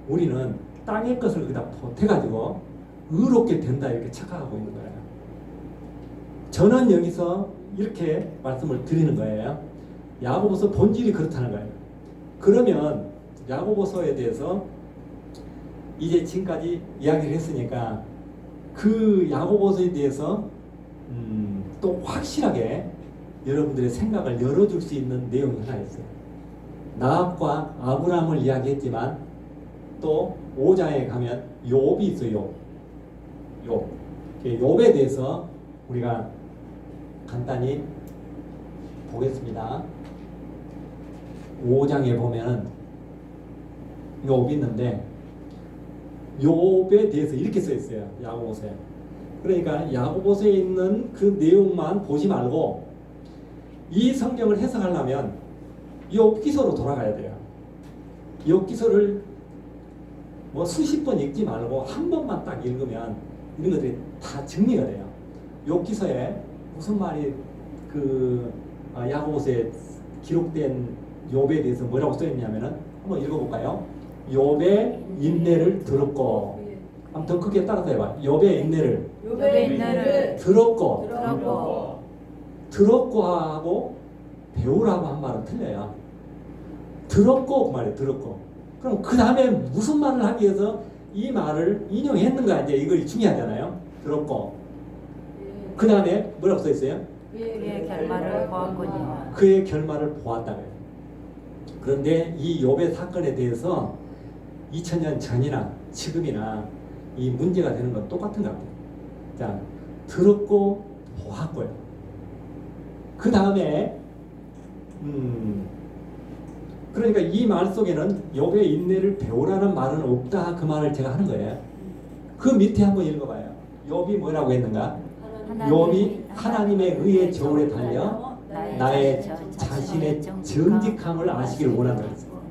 우리는 땅의 것을 거기다 보태가지고 의롭게 된다 이렇게 착각하고 있는 거예요. 저는 여기서 이렇게 말씀을 드리는 거예요. 야고보서 본질이 그렇다는 거예요. 그러면 야고보서에 대해서 이제 지금까지 이야기를 했으니까 그 야고보서에 대해서 또 확실하게 여러분들의 생각을 열어줄 수 있는 내용이 하나 있어요. 나합과 아브라함을 이야기했지만 또 5장에 가면 욥이 있어요. 욥에 대해서 우리가 간단히 보겠습니다. 5장에 보면 욥이 있는데 욥에 대해서 이렇게 써 있어요. 야고보서에. 그러니까 야고보서에 있는 그 내용만 보지 말고 이 성경을 해석하려면 욥기서로 돌아가야 돼요. 욥기서를 뭐 수십 번 읽지 말고 한 번만 딱 읽으면 이런 것들이 다 정리가 돼요. 욥기서에 무슨 말이 야고보서에 기록된 욥에 대해서 뭐라고 써 있냐면은 한번 읽어볼까요? 욥의 인내를 들었고, 한번 더 크게 따라서 해봐. 욥의 인내를 들었고 하고 배우라고 한 말은 틀려요. 들었고 그 말이에요. 들었고. 그럼 그 다음에 무슨 말을 하기 위해서 이 말을 인용했는가 이제 이걸 중요하잖아요. 들었고. 그 다음에 뭐라고 써 있어요? 그의 결말을 보았거니와. 그의 결말을 보았다고요. 그런데 이 욥의 사건에 대해서 2000년 전이나 지금이나 이 문제가 되는 건 똑같은 것 같아요. 자, 들었고 보았고요. 그 다음에 그러니까 이 말 속에는 욥의 인내를 배우라는 말은 없다 그 말을 제가 하는 거예요. 그 밑에 한번 읽어봐요. 욥이 뭐라고 했는가? 욥이 하나님의 의의 저울에 달려 나의 자신의 정직함을 아시기를 원한다 그랬어요.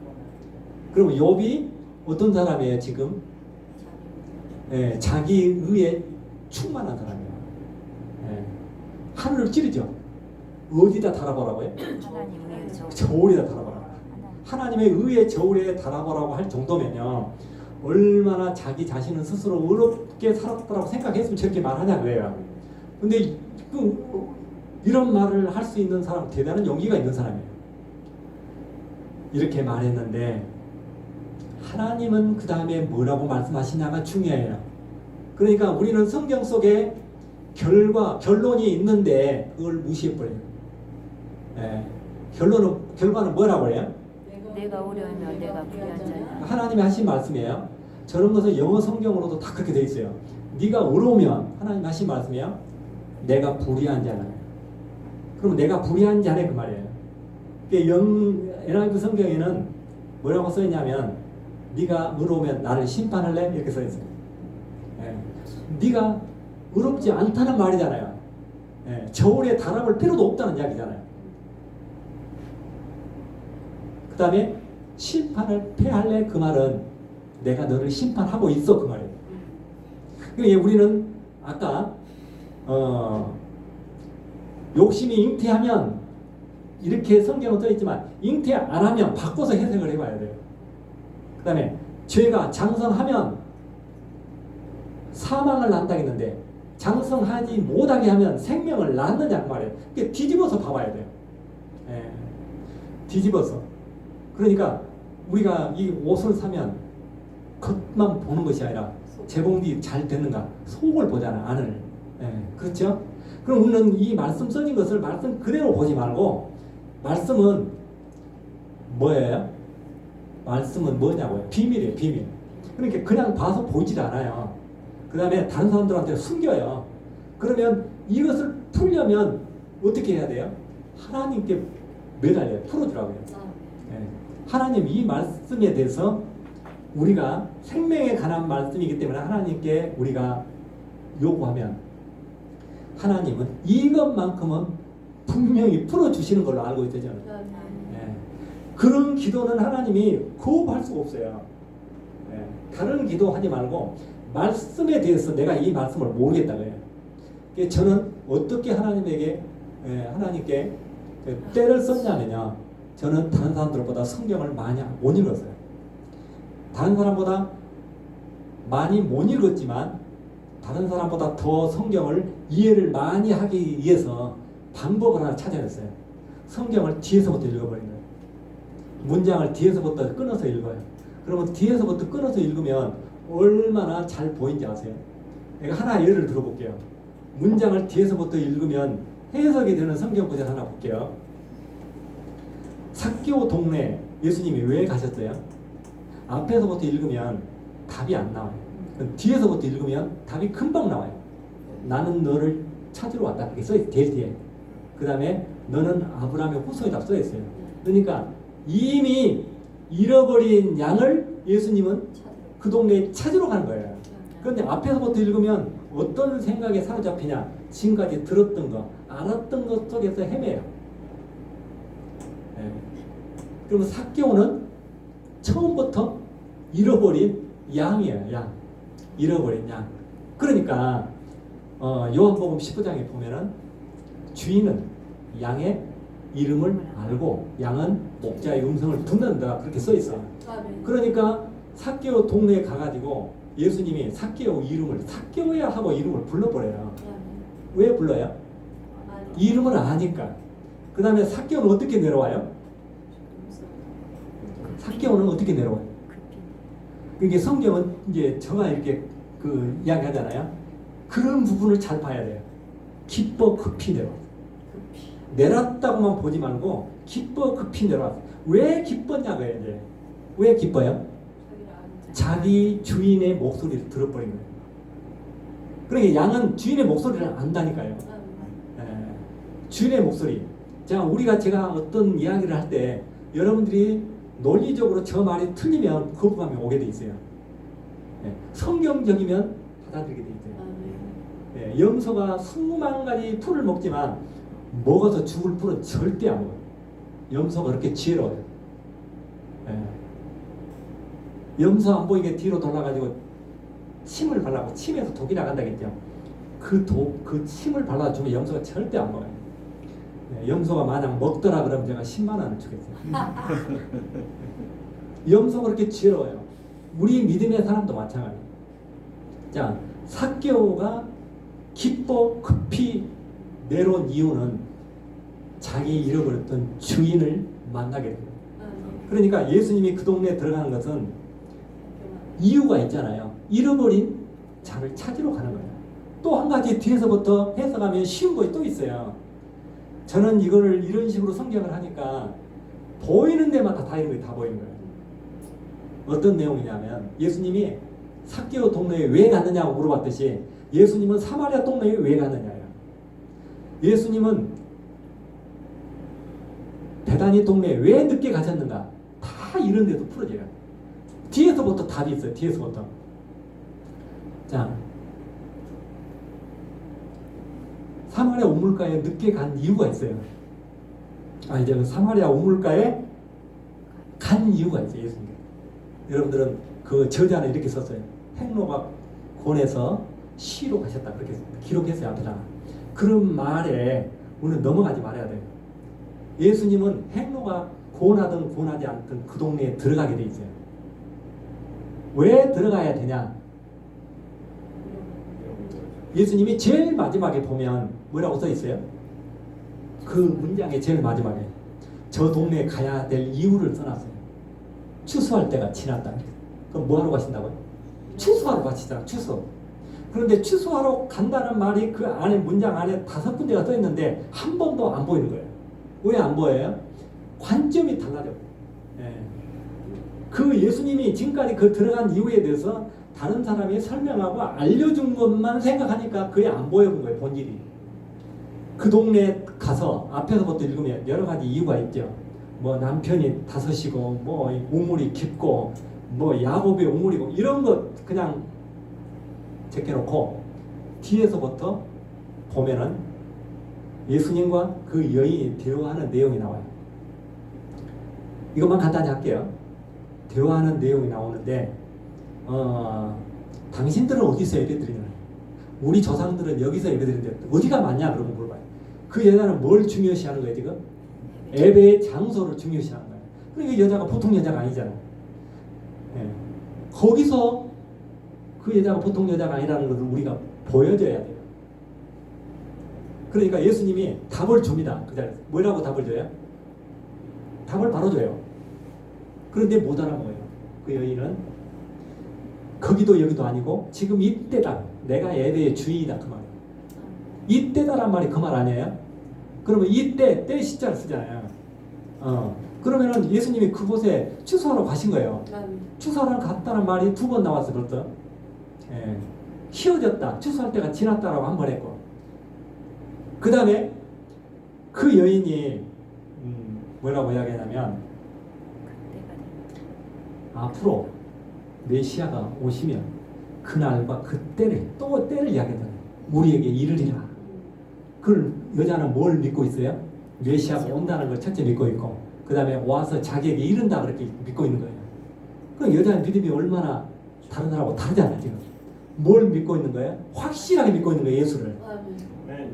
그럼 욥이 어떤 사람이에요 지금? 자기 의에 충만한 사람이에요. 하늘을 찌르죠. 어디다 달아보라고요? 하나님의 저울에다 달아보라고. 하나님의 의의 저울에 달아보라고 할 정도면요 얼마나 자기 자신은 스스로 의롭게 살았다고 생각했으면 저렇게 말하냐 그래요. 근데 이런 말을 할 수 있는 사람 대단한 용기가 있는 사람이에요. 이렇게 말했는데 하나님은 그 다음에 뭐라고 말씀하시냐가 중요해요. 그러니까 우리는 성경 속에 결론이 있는데 그걸 무시해버려요. 결과는 뭐라고 해요? 내가 어려우면 내가 불의한 자냐. 하나님이 하신 말씀이에요. 저런 것은 영어 성경으로도 다 그렇게 돼 있어요. 네가 어려우면 하나님 하신 말씀이에요. 내가 불의한 자냐. 그럼 내가 불의한 자네 그 말이에요. NIV 성경에는 뭐라고 써 있냐면 네가 의로우면 나를 심판할래? 이렇게 써 있어요. 네가 의롭지 않다는 말이잖아요. 저울에 달아볼 필요도 없다는 이야기잖아요. 그 다음에 심판을 패할래? 그 말은 내가 너를 심판하고 있어 그 말이에요. 그러니까 우리는 아까 욕심이 잉태하면 이렇게 성경은 써있지만 잉태 안 하면 바꿔서 해석을 해봐야 돼요. 그 다음에 죄가 장성하면 사망을 낳는다 했는데 장성하지 못하게 하면 생명을 낳느냐 그 말이에요. 그러니까 뒤집어서 봐봐야 돼요. 예. 뒤집어서. 그러니까 우리가 이 옷을 사면 겉만 보는 것이 아니라 재봉이 잘 됐는가 속을 보잖아. 안을. 예. 그렇죠? 그럼 우리는 이 말씀 써진 것을 말씀 그대로 보지 말고 말씀은 뭐예요? 말씀은 뭐냐고요? 비밀이에요. 비밀. 그러니까 그냥 봐서 보이질 않아요. 그 다음에 다른 사람들한테 숨겨요. 그러면 이것을 풀려면 어떻게 해야 돼요? 하나님께 매달려요. 풀어주라고요. 예. 하나님 이 말씀에 대해서 우리가 생명에 관한 말씀이기 때문에 하나님께 우리가 요구하면 하나님은 이것만큼은 분명히 풀어주시는 걸로 알고 있죠. 저는. 예. 그런 기도는 하나님이 거부할 수가 없어요. 예. 다른 기도하지 말고 말씀에 대해서 내가 이 말씀을 모르겠다고요. 저는 어떻게 하나님에게 하나님께 때를 썼냐면요. 저는 다른 사람들보다 성경을 많이 못 읽었어요. 다른 사람보다 많이 못 읽었지만 다른 사람보다 더 성경을 이해를 많이 하기 위해서 방법을 하나 찾아냈어요. 성경을 뒤에서부터 읽어버린 거예요. 문장을 뒤에서부터 끊어서 읽어요. 그러면 뒤에서부터 끊어서 읽으면 얼마나 잘 보이는지 아세요? 내가 하나 예를 들어볼게요. 문장을 뒤에서부터 읽으면 해석이 되는 성경 구절 하나 볼게요. 삭개오 동네 예수님이 왜 가셨어요? 앞에서부터 읽으면 답이 안 나와요. 뒤에서부터 읽으면 답이 금방 나와요. 나는 너를 찾으러 왔다. 이렇게 써있어요. 제일 뒤에. 그 다음에 너는 아브라함의 후손이다 써있어요. 그러니까 이미 잃어버린 양을 예수님은 그 동네에 찾으러 가는 거예요. 그런데 앞에서부터 읽으면 어떤 생각에 사로잡히냐? 지금까지 들었던 거, 알았던 것 속에서 헤매요. 네. 그러면 삭개오는 처음부터 잃어버린 양이에요. 양. 잃어버린 양. 그러니까 요한복음 19장에 보면은 주인은 양의 이름을 알고 양은 목자의 음성을 듣는다 그렇게 써 있어요. 그러니까 삭개오 동네에 가가지고 예수님이 삭개오 이름을 삭개오야 하고 이름을 불러버려요. 왜 불러요? 이름을 아니까. 그 다음에 삭개오는 어떻게 내려와요? 삭개오는 어떻게 내려와요? 이게 성경은 이제 저가 이렇게 그 이야기하잖아요. 그런 부분을 잘 봐야 돼요. 기뻐 급히 내려와. 내렸다고만 보지 말고 기뻐 급히 내려와. 왜 기뻤냐고요 이제. 왜 기뻐요? 자기 주인의 목소리를 들어버린 거예요. 그러니까 양은 주인의 목소리를 안다니까요. 주인의 목소리. 제가 어떤 이야기를 할 때 여러분들이 논리적으로 저 말이 틀리면 거부감이 오게 돼 있어요. 성경적이면 받아들이게 돼 있어요. 염소가 수만 가지 풀을 먹지만 먹어서 죽을 풀은 절대 안 먹어요. 염소가 그렇게 지혜로워요. 염소 안 보이게 뒤로 돌아가지고 침을 발라고 침에서 독이 나간다겠죠. 그 침을 발라주면 염소가 절대 안 먹어요. 염소가 만약 먹더라 그러면 제가 10만 원을 주겠어요. 염소가 그렇게 지혜로워요. 우리 믿음의 사람도 마찬가지예요. 자, 삭개오가 기뻐 급히 내려온 이유는 자기 잃어버렸던 주인을 만나게 됩니다. 그러니까 예수님이 그 동네에 들어가는 것은 이유가 있잖아요. 잃어버린 자를 찾으러 가는 거예요. 또 한 가지 뒤에서부터 해석하면 쉬운 것이 또 있어요. 저는 이거를 이런 식으로 성경을 하니까 보이는 데마다 다 이런 게 다 보이는 거예요. 어떤 내용이냐면 예수님이 삭개오 동네에 왜 갔느냐고 물어봤듯이 예수님은 사마리아 동네에 왜 갔느냐예요. 예수님은 베다니 동네에 왜 늦게 가셨는가 다 이런 데도 풀어져요. 뒤에서부터 답이 있어요. 뒤에서부터. 자, 사마리아 우물가에 늦게 간 이유가 있어요. 이제 사마리아 우물가에 간 이유가 있어요. 예수님. 여러분들은 그 저자는 이렇게 썼어요. 행로가 권해서 시로 가셨다. 그렇게 기록했어요. 앞에다가. 그런 말에 우리는 넘어가지 말아야 돼요. 예수님은 행로가 권하든 권하지 않든 그 동네에 들어가게 돼 있어요. 왜 들어가야 되냐? 예수님이 제일 마지막에 보면 뭐라고 써 있어요? 그 문장의 제일 마지막에 저 동네에 가야 될 이유를 써놨어요. 추수할 때가 지났다. 그럼 뭐하러 가신다고요? 추수하러 가시잖아. 추수. 그런데 추수하러 간다는 말이 그 안에 문장 안에 5군데가 써 있는데 한 번도 안 보이는 거예요. 왜 안 보여요? 관점이 달라져. 예. 그 예수님이 지금까지 그 들어간 이유에 대해서 다른 사람이 설명하고 알려준 것만 생각하니까 그게 안 보이는 거예요. 본질이. 그 동네에 가서 앞에서부터 읽으면 여러 가지 이유가 있죠. 뭐 남편이 5이고 뭐 우물이 깊고 뭐 야곱의 우물이고 이런 것 그냥 제껴놓고 뒤에서부터 보면은 예수님과 그 여인이 대화하는 내용이 나와요. 이것만 간단히 할게요. 대화하는 내용이 나오는데 당신들은 어디서 예배드리냐? 우리 조상들은 여기서 예배드리는데 어디가 맞냐? 그러고 물어봐요. 그 여자는 뭘 중요시하는 거예요 지금? 예배의 장소를 중요시하는 거예요. 그러니까 여자가 보통 여자가 아니잖아요. 예. 거기서 그 여자가 보통 여자가 아니라는 것을 우리가 보여줘야 돼요. 그러니까 예수님이 답을 줍니다. 그 자리에서. 뭐라고 답을 줘요? 답을 바로 줘요. 그런데 못 알아먹어요. 그 여인은 거기도 여기도 아니고 지금 이때다. 내가 예배의 주인이다. 그 말이에요. 이때다란 말이 그 말 아니에요? 그러면 이때, 때 시자를 쓰잖아요. 그러면은 예수님이 그곳에 추수하러 가신 거예요. 추수하러 갔다는 말이 2번 나왔어 벌써. 예. 희어졌다. 추수할 때가 지났다라고 한 번 했고. 그 다음에 그 여인이 뭐라고 이야기하냐면 앞으로 메시아가 오시면 그날과 그때를 또 때를 이야기하잖아요. 우리에게 이르리라. 그 여자는 뭘 믿고 있어요? 메시아가 온다는 걸 첫째 믿고 있고 그 다음에 와서 자기에게 이른다 그렇게 믿고 있는 거예요. 그 여자의 믿음이 얼마나 다른 사람하고 다르잖아요. 지금 뭘 믿고 있는 거예요? 확실하게 믿고 있는 거예요. 예수를.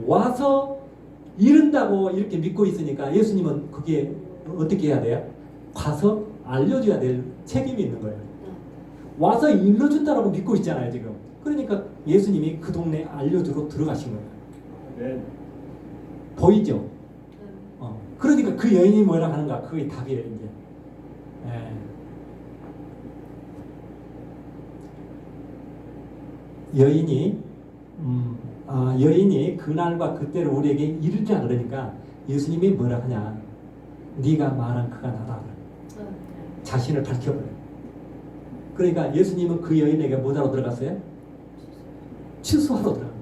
와서 이른다고 이렇게 믿고 있으니까 예수님은 그게 어떻게 해야 돼요? 가서 알려줘야 될 책임이 있는 거예요. 와서 일러준다라고 믿고 있잖아요 지금. 그러니까 예수님이 그 동네에 알려주러 들어가신 거예요. 아멘. 보이죠? 그러니까 그 여인이 뭐라 하는가 그게 답이에요 이제. 여인이 그날과 그때를 우리에게 이르자 그러니까 예수님이 뭐라 하냐? 네가 말한 그가 나다. 자신을 밝혀버려요. 그러니까 예수님은 그 여인에게 뭐하러 들어갔어요? 추수하러 들어간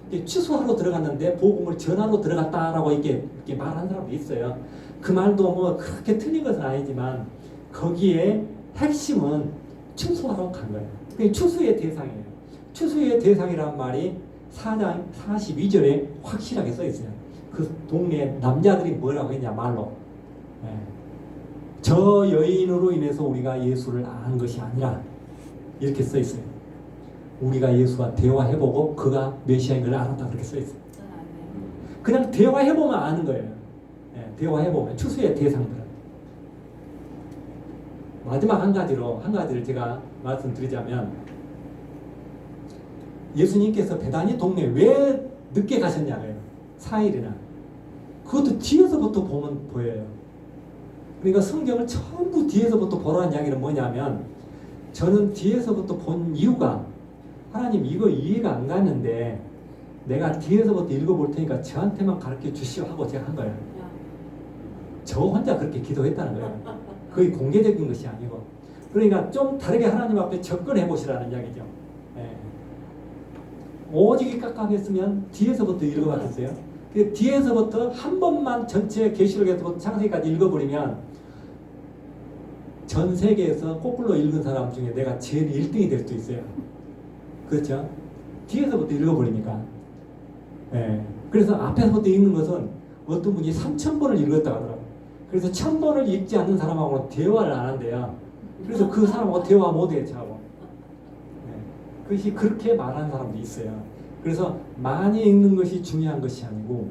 거예요. 추수하러 들어갔는데 복음을 전하러 들어갔다라고 이렇게 말하는 사람도 있어요. 그 말도 뭐 그렇게 틀린 것은 아니지만 거기에 핵심은 추수하러 간 거예요. 그게 추수의 대상이에요. 추수의 대상이란 말이 4장 42절에 확실하게 써 있어요. 그 동네 남자들이 뭐라고 했냐 말로. 저 여인으로 인해서 우리가 예수를 아는 것이 아니라 이렇게 써 있어요. 우리가 예수와 대화해보고 그가 메시아인 걸 알았다 그렇게 써 있어요. 그냥 대화해보면 아는 거예요. 대화해보면 추수의 대상들은. 마지막 한 가지를 제가 말씀드리자면 예수님께서 베다니 동네에 왜 늦게 가셨냐고요. 4일이나. 그것도 뒤에서부터 보면 보여요. 그러니까 성경을 전부 뒤에서부터 보라는 이야기는 뭐냐면 저는 뒤에서부터 본 이유가 하나님 이거 이해가 안 갔는데 내가 뒤에서부터 읽어볼 테니까 저한테만 가르쳐 주시오 하고 제가 한 거예요. 저 혼자 그렇게 기도했다는 거예요. 거의 공개적인 것이 아니고. 그러니까 좀 다르게 하나님 앞에 접근해 보시라는 이야기죠. 오직이 깝깝했으면 뒤에서부터 읽어봤겠어요. 뒤에서부터 한 번만 전체 계시록에서부터 창세기까지 읽어버리면 전 세계에서 거꾸로 읽은 사람 중에 내가 제일 1등이 될 수도 있어요. 그렇죠? 뒤에서부터 읽어버리니까. 그래서 앞에서부터 읽는 것은 어떤 분이 3,000번을 읽었다고 하더라고요. 그래서 1,000번을 읽지 않는 사람하고는 대화를 안 한대요. 그래서 그 사람하고 대화 못해요. 저하고. 그것이 그렇게 말하는 사람도 있어요. 그래서 많이 읽는 것이 중요한 것이 아니고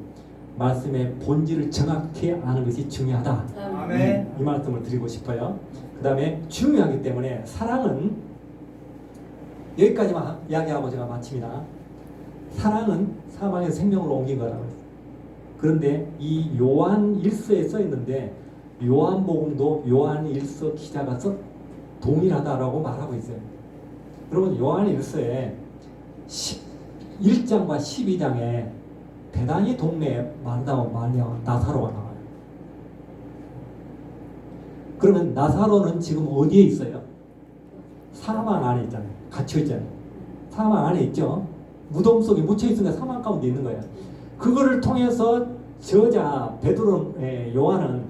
말씀의 본질을 정확히 아는 것이 중요하다. 아멘. 이 말씀을 드리고 싶어요. 그 다음에 중요하기 때문에 사랑은 여기까지만 이야기하고 제가 마칩니다. 사랑은 사망에서 생명으로 옮긴 거라고 했어요. 그런데 이 요한 1서에 써 있는데 요한복음도 요한 1서 기자가 동일하다라고 말하고 있어요. 여러분 요한 1서에 1장과 12장에 대단히 동네에 마르다와 마리아, 나사로가 나와요. 그러면 나사로는 지금 어디에 있어요? 사망 안에 있잖아요. 갇혀 있잖아요. 사망 안에 있죠. 무덤 속에 묻혀 있으니까 사망 가운데 있는 거예요. 그거를 통해서 저자 베드로 요한은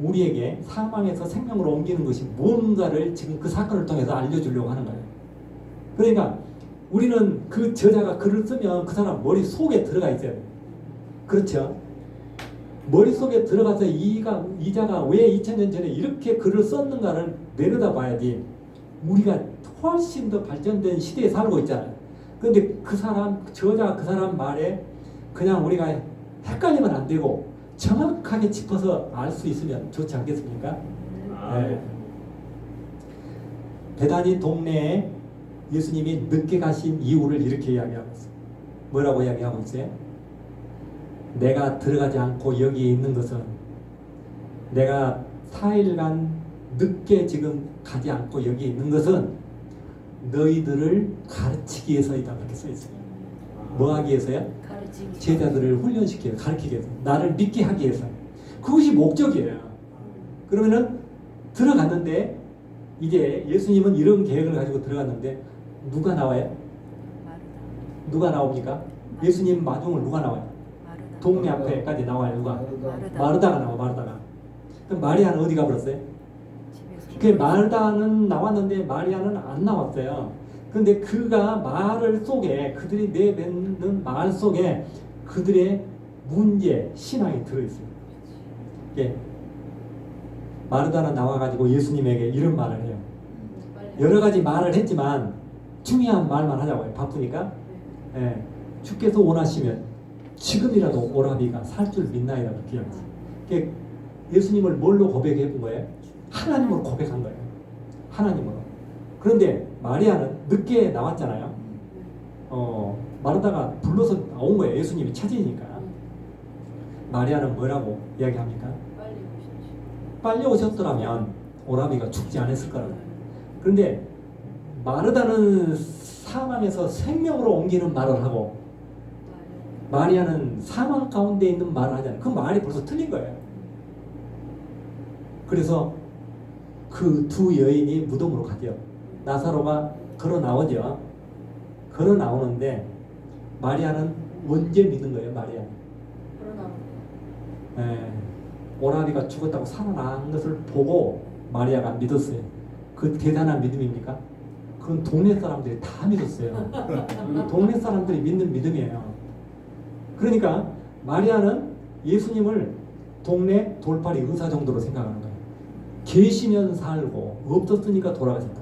우리에게 사망에서 생명으로 옮기는 것이 뭔가를 지금 그 사건을 통해서 알려주려고 하는 거예요. 그러니까 우리는 그 저자가 글을 쓰면 그 사람 머릿속에 들어가 있어야 돼요. 그렇죠? 머릿속에 들어가서 이자가 왜 2000년 전에 이렇게 글을 썼는가를 내려다봐야지. 우리가 훨씬 더 발전된 시대에 살고 있잖아요. 그런데 그 사람, 저자 그 사람 말에 그냥 우리가 헷갈리면 안 되고 정확하게 짚어서 알 수 있으면 좋지 않겠습니까? 네. 베다니 동네에 예수님이 늦게 가신 이유를 이렇게 이야기하고 있어요. 뭐라고 이야기하고 있어요? 내가 들어가지 않고 여기에 있는 것은 내가 4일간 늦게 지금 가지 않고 여기에 있는 것은 너희들을 가르치기 위해서이다. 그렇게 써 있어요. 뭐 하기 위해서요? 제자들을 훈련시키기 위해서, 가르치기 위해서, 나를 믿게 하기 위해서. 그것이 목적이에요. 그러면은 들어갔는데 이제 예수님은 이런 계획을 가지고 들어갔는데 누가 나와요? 누가 나옵니까? 예수님 마중을 누가 나와요? 동네 앞에까지 나와요. 누가? 마르다가 나와. 마르다가. 그럼 마리아는 어디 가버렸어요? 그 마르다는 나왔는데 마리아는 안 나왔어요. 그런데 그가 말 속에, 그들이 내뱉는 말 속에 그들의 문제, 신앙이 들어있어요. 예. 마르다는 나와가지고 예수님에게 이런 말을 해요. 여러 가지 말을 했지만 중요한 말만 하자고요. 바쁘니까. 예. 주께서 원하시면 지금이라도 오라비가 살 줄 믿나이다. 그렇게 얘기했어요. 예수님을 뭘로 고백해 본 거예요? 하나님으로 고백한 거예요. 하나님으로. 그런데 마리아는 늦게 나왔잖아요. 마르다가 불러서 나온 거예요. 예수님이 찾으니까. 마리아는 뭐라고 이야기합니까? 빨리 오셨더라면 오라비가 죽지 않았을 거라고. 그런데 마르다는 사망에서 생명으로 옮기는 말을 하고 마리아는 사망 가운데 있는 말을 하잖아요. 그 말이 벌써 틀린 거예요. 그래서 그 두 여인이 무덤으로 가죠. 나사로가 걸어 나오죠. 걸어 나오는데 마리아는 언제 믿는 거예요? 마리아. 오라비가 죽었다고 살아난 것을 보고 마리아가 믿었어요. 그 대단한 믿음입니까? 그건 동네 사람들이 다 믿었어요. 동네 사람들이 믿는 믿음이에요. 그러니까 마리아는 예수님을 동네 돌팔이 의사 정도로 생각하는 거예요. 계시면 살고 없었으니까 돌아가셨다.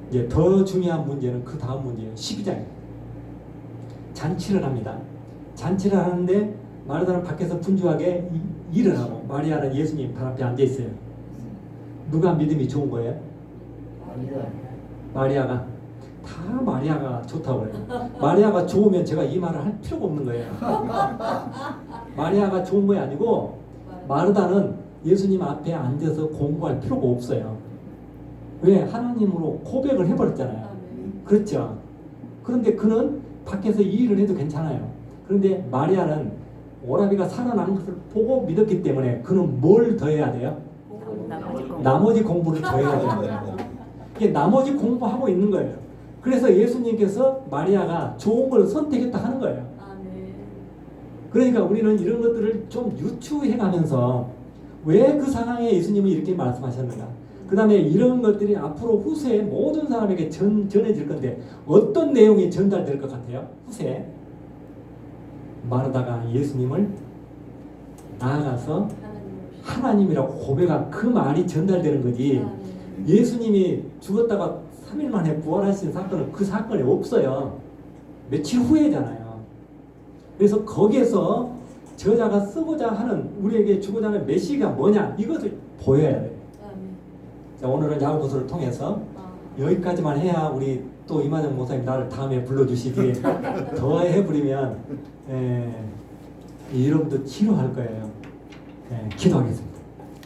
이제 더 중요한 문제는 그 다음 문제예요. 12장이에요. 잔치를 합니다. 잔치를 하는데 마르다는 밖에서 분주하게 일을 하고 마리아는 예수님 발 앞에 앉아 있어요. 누가 믿음이 좋은 거예요? 마리아가. 다 마리아가 좋다고 그래요. 마리아가 좋으면 제가 이 말을 할 필요가 없는 거예요. 마리아가 좋은 게 아니고 마르다는 예수님 앞에 앉아서 공부할 필요가 없어요. 왜? 하나님으로 고백을 해버렸잖아요. 그렇죠? 그런데 그는 밖에서 이 일을 해도 괜찮아요. 그런데 마리아는 오라비가 살아난 것을 보고 믿었기 때문에 그는 뭘 더 해야 돼요? 나머지 공부를 더 해야 돼요. 이게 나머지 공부하고 있는 거예요. 그래서 예수님께서 마리아가 좋은 걸 선택했다 하는 거예요. 그러니까 우리는 이런 것들을 좀 유추해 가면서 왜 그 상황에 예수님이 이렇게 말씀하셨는가? 그 다음에 이런 것들이 앞으로 후세에 모든 사람에게 전해질 건데 어떤 내용이 전달될 것 같아요? 후세에 마르다가 예수님을 나아가서 하나님이라고 고백한 그 말이 전달되는 거지. 예수님이 죽었다가 3일 만에 부활하신 사건은 그 사건이 없어요. 며칠 후에잖아요. 그래서 거기에서 저자가 쓰고자 하는, 우리에게 주고자 하는 메시지가 뭐냐, 이것을 보여야 돼요. 자, 오늘은 야고보서를 통해서 여기까지만 해야 우리 또 이만영 목사님 나를 다음에 불러주시지 더 해버리면 여러분도 싫어할 거예요. 기도하겠습니다.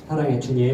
사랑의 주님.